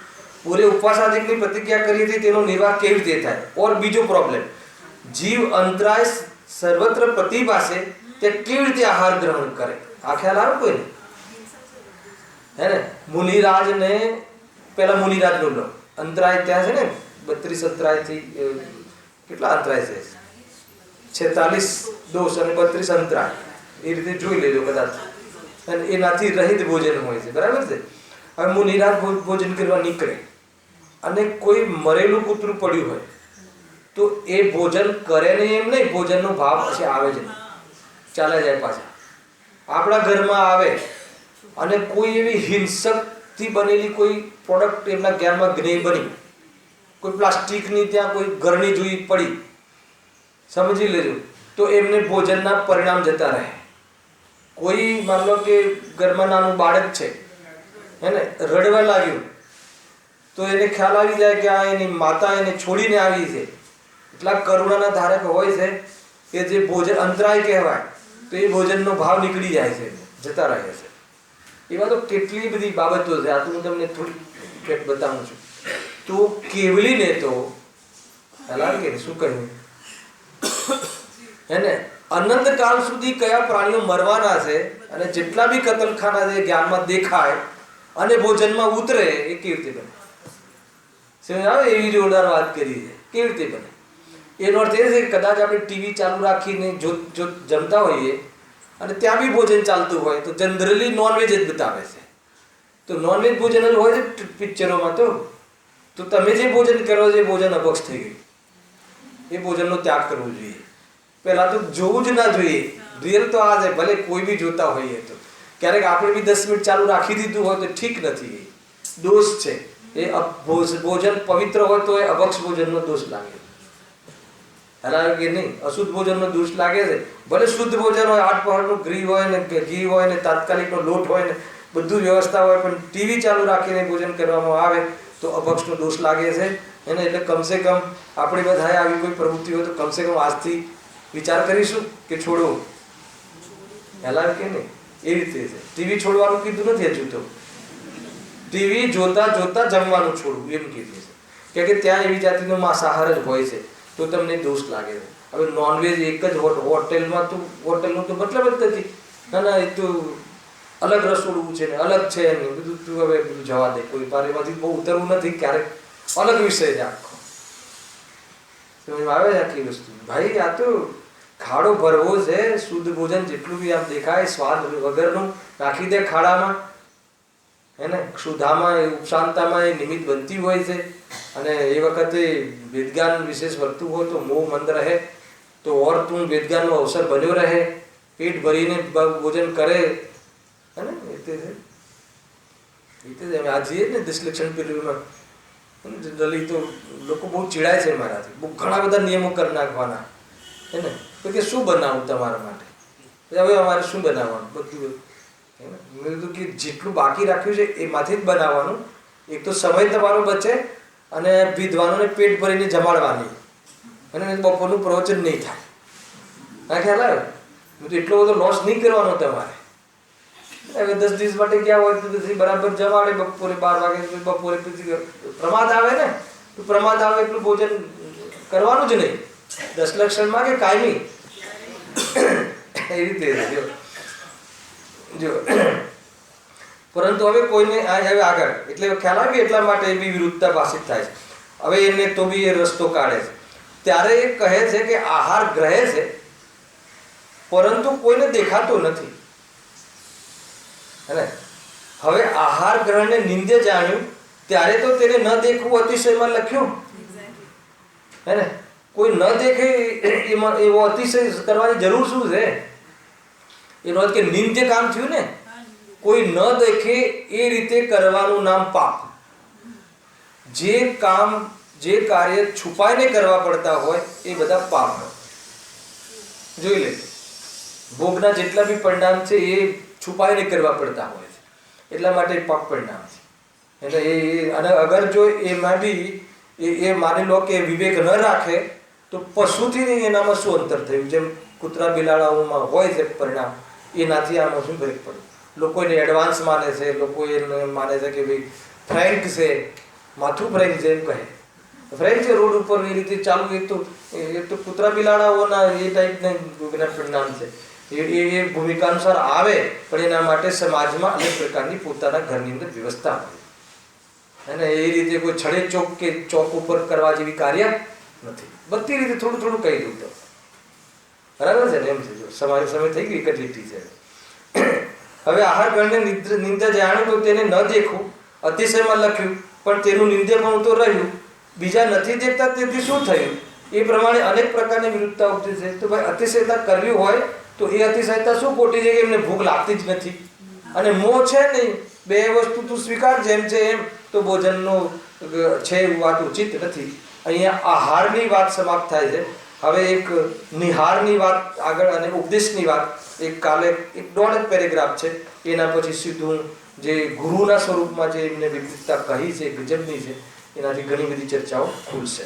પૂરે ઉપવાસાદિકની પ્રતિજ્ઞા કરી હતી તેનો નિર્વાહ કેવી રીતે થાય? ઓર બીજો પ્રોબ્લેમ, જીવ અંતરાય સર્વત્ર પ્રતિભાસે તે કેવી રીતે આહાર ગ્રહણ કરે? આ ખ્યાલ આવે કોઈને હે ને? મુનિરાજને પેલા મુનિરાજનું લો. અંતરાય ત્યાં છે ને 32 અંતરાયથી કેટલા અંતરાય છે? 46 દોષ અને 32 અંતરાય. એ રીતે જોઈ લેજો કદાચ. અને એનાથી રહિત ભોજન હોય છે. બરાબર છે. હવે મુનિરાજ ભોજન કરવા નીકળે અને કોઈ મરેલું કૂતરું પડ્યું હોય તો એ ભોજન કરે નહીં એમ નહીં. ભોજનનો ભાવ પછી આવે જ નહીં, ચાલે જાય પાછા. આપણા ઘરમાં આવે અને કોઈ એવી હિંસકથી બનેલી કોઈ પ્રોડક્ટ એમના જ્ઞાનમાં જ્ઞેય બની, કોઈ પ્લાસ્ટિકની ત્યાં કોઈ ઘરની જોઈ પડી, સમજી લેજો, તો એમને ભોજનના પરિણામ જતા રહે. કોઈ માન લો કે ઘરમાં નાનું બાળક છે હે ને, રડવા લાગ્યું તો એને ખ્યાલ આવી જાય કે આ એની માતા એને છોડીને આવી છે. એટલા કરુણાના ધારક હોય છે કે જે ભોજન અંતરાય કહેવાય તો એ ભોજનનો ભાવ નીકળી જાય છે, જતા રહે છે. એવા તો કેટલી બધી બાબતો છે. આ તો હું તમને થોડી ફેક્ટ બતાવું છું. તો કેવલીને તો ખ્યાલ કે શું કહ્યું હે ને, અનંતકાલ સુધી કયા પ્રાણીઓ મરવાના છે અને જેટલા બી કતલખાના છે જ્ઞાનમાં દેખાય અને ભોજનમાં ઉતરે એ કેવી રીતે બને? સમજ આવે? એવી જોરદાર વાત કરી છે. કેવી રીતે બને? એનો અર્થ એ છે કે કદાચ આપણે ટીવી ચાલુ રાખીને જો જમતા હોઈએ અને ત્યાં બી ભોજન ચાલતું હોય તો જનરલી નોનવેજ જ બતાવે છે. તો નોનવેજ ભોજન જ હોય છે પિક્ચરોમાં. તો તમે જે ભોજન કરો છો એ ભોજન અપક્ષ થઈ ગયું. એ ભોજનનો ત્યાગ કરવો જોઈએ. પહેલાં તો જોવું જ ના જોઈએ. રિયલ તો આ છે. ભલે કોઈ બી જોતા હોઈએ તો ક્યારેક આપણે બી 10 મિનિટ ચાલુ રાખી દીધું હોય તો ઠીક નથી. દોષ છે. એ ભોજન પવિત્ર હોય તો એ અભક્ષ ભોજનનો દોષ લાગે. હલાવે કે નહીં? અશુદ્ધ ભોજનનો દોષ લાગે છે. ભલે શુદ્ધ ભોજન હોય, 8 પહોળનું ઘી હોય ને, ઘી હોય ને, તાત્કાલિકનો લોટ હોય ને, બધું વ્યવસ્થા હોય, પણ ટીવી ચાલુ રાખીને ભોજન કરવામાં આવે તો અભક્ષનો દોષ લાગે છે એને. એટલે કમસે કમ આપણે બધાએ આવી કોઈ પ્રવૃત્તિ હોય તો કમસે કમ આજથી વિચાર કરીશું કે છોડો. હલાવે કે નહીં? એ રીતે છે. ટીવી છોડવાનું કીધું નથી હજુ તો. ટીવી જોતા જોતા જમવાનું છોડવું એમ કીધું છે. કે ત્યાં એવી જાતિનો માંસાહાર જ હોય છે તો તમને દોષ લાગે છે. હવે નોનવેજ એક જ હોટલમાં તો હોટલનો તો મતલબ જ નથી. ના એ તો અલગ રસોડું છે ને અલગ છે ને બધું. તું હવે બધું જવા દે, કોઈ પારેમાંથી બહુ ઉતરવું નથી. ક્યારેક અલગ વિષય છે આખો. સમજ આવે છે આખી વસ્તુ. ભાઈ આ તો ખાડો ભરવો છે. શુદ્ધ ભોજન જેટલું બી આમ દેખાય સ્વાદ વગરનું નાખી દે ખાડામાં, એને ક્ષુધામાં ઉપશાંતામાં એ નિમિત્ત બનતી હોય છે. અને એ વખતે વેદગાન વિશેષ વર્તું હોય તો મોહ મંદ રહે તો ઓર તું વેદગાનનો અવસર બન્યો રહે. પેટ ભરીને ભોજન કરે. હે ને? અમે આ જઈએ ને દશલક્ષણ પીરિયડમાં જનરલી તો લોકો બહુ ચીડાય છે મારાથી. બહુ ઘણા બધા નિયમો કરી નાખવાના. હે ને? તો કે શું બનાવું તમારા માટે? હવે અમારે શું બનાવવાનું? બધું મેં કીધું કે જેટલું બાકી રાખ્યું છે એમાંથી જ બનાવવાનું. એક તો સમય તમારો બચે અને વિદ્વાનોને પેટ ભરીને જમાડવાની. અને બપોરનું પ્રવચન નહીં થાય. હા, ખ્યાલ આવે? એટલો બધો લોસ નહીં કરવાનો તમારે. હવે 10 દિવસ માટે ગયા હોય તો પછી બરાબર જમાડે. બપોરે 12 વાગે બપોરે પછી પ્રમાદ આવે ને તો પ્રમાદ આવે એટલું ભોજન કરવાનું જ નહીં. દશલક્ષણમાં કે કાયમી એ રીતે જો. પરંતુ હવે કોઈને હવે આગળ એટલે ખ્યાલ આવે એટલા માટે એ બી વિરુદ્ધતા ભાષિત થાય છે. હવે એને તો બી એ રસ્તો કાઢે છે. ત્યારે એ કહે છે કે આહાર ગ્રહે છે પરંતુ કોઈને દેખાતો નથી. હે? હવે આહાર ગ્રહને નિંદ્ય જાણ્યું ત્યારે તો તેને ન દેખવું અતિશયમાં લખ્યું. હે ને? કોઈ ન દેખે એમાં એવો અતિશય કરવાની જરૂર શું છે? એનો અર્થ કે નિંદ્ય કામ થયું ને. કોઈ ન દેખે એ રીતે કરવાનું નામ પાપ. જે કામ જે કાર્ય છુપાઈને કરવા પડતા હોય એ બધા પાપ હોય. જોઈ લે, ભોગના જેટલા બી પરિણામ છે એ છુપાઈને કરવા પડતા હોય છે. એટલા માટે પાપ પરિણામ છે. એટલે એ અને અગર જો એમાં બી એ માની લો કે વિવેક ન રાખે તો પશુથી એનામાં શું અંતર થયું? જેમ કૂતરા બિલાડાઓમાં હોય છે પરિણામ, એનાથી આમાં શું ફરક પડે? લોકો એને એડવાન્સ માને છે. લોકો એને માને છે કે ભાઈ ફ્રેન્ક છે, માથું ફ્રેન્ક છે એમ કહે. ફ્રેન્ક છે રોડ ઉપર એ રીતે ચાલુ. એ તો કૂતરા બિલાડાઓના એ ટાઈપના પરિણામ છે. એ ભૂમિકા અનુસાર આવે પણ એના માટે સમાજમાં અનેક પ્રકારની પોતાના ઘરની અંદર વ્યવસ્થા હોય. અને એ રીતે કોઈ છડે ચોક કે ચોક ઉપર કરવા જેવી કાર્ય નથી. બધી રીતે થોડું થોડું કહી દઉં તો બરાબર છે ને? એમ છે. જો સમય થઈ ગઈ કેટલી છે. હવે આહાર ગણને નિંદ્ય જાણ્યું તો તેને ન દેખવું અતિશયમાં લખ્યું પણ તેનું નિંદ્ય પણ તો રહ્યું. બીજા નથી દેખતા તેથી શું થયું? એ પ્રમાણે અનેક પ્રકારની વિરુદ્ધતા ઉપજે છે. તો ભાઈ અતિશયતા કરવી હોય તો એ અતિશયતા શું ખોટી છે કે એમને ભૂખ લાગતી જ નથી અને મોહ છે નહીં. બે વસ્તુ તું સ્વીકાર જેમ છે એમ. તો ભોજનનો છે એવું વાત ઉચિત નથી. અહીંયા આહારની વાત સમાપ્ત થાય છે. હવે એક નિહારની વાત આગળ અને ઉપદેશની વાત એક કાલે એક 1.5 પેરેગ્રાફ છે. એના પછી સીધું જે ગુરુના સ્વરૂપમાં જે એમને વિવિધતા કહી છે ગજબની છે એનાથી ઘણી બધી ચર્ચાઓ ખુલશે.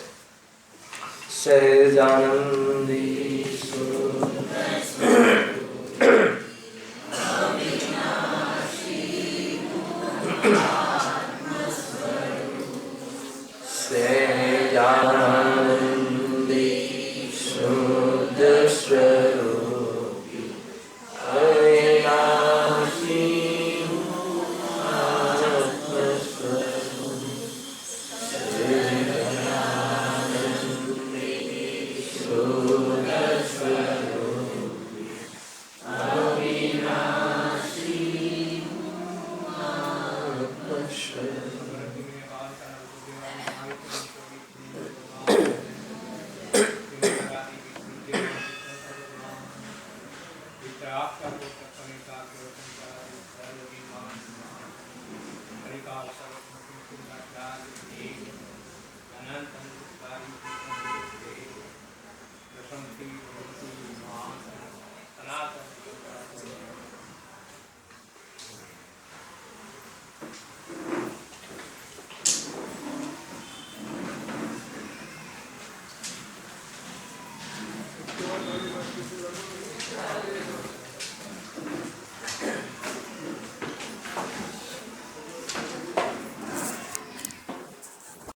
સહેજાનંદી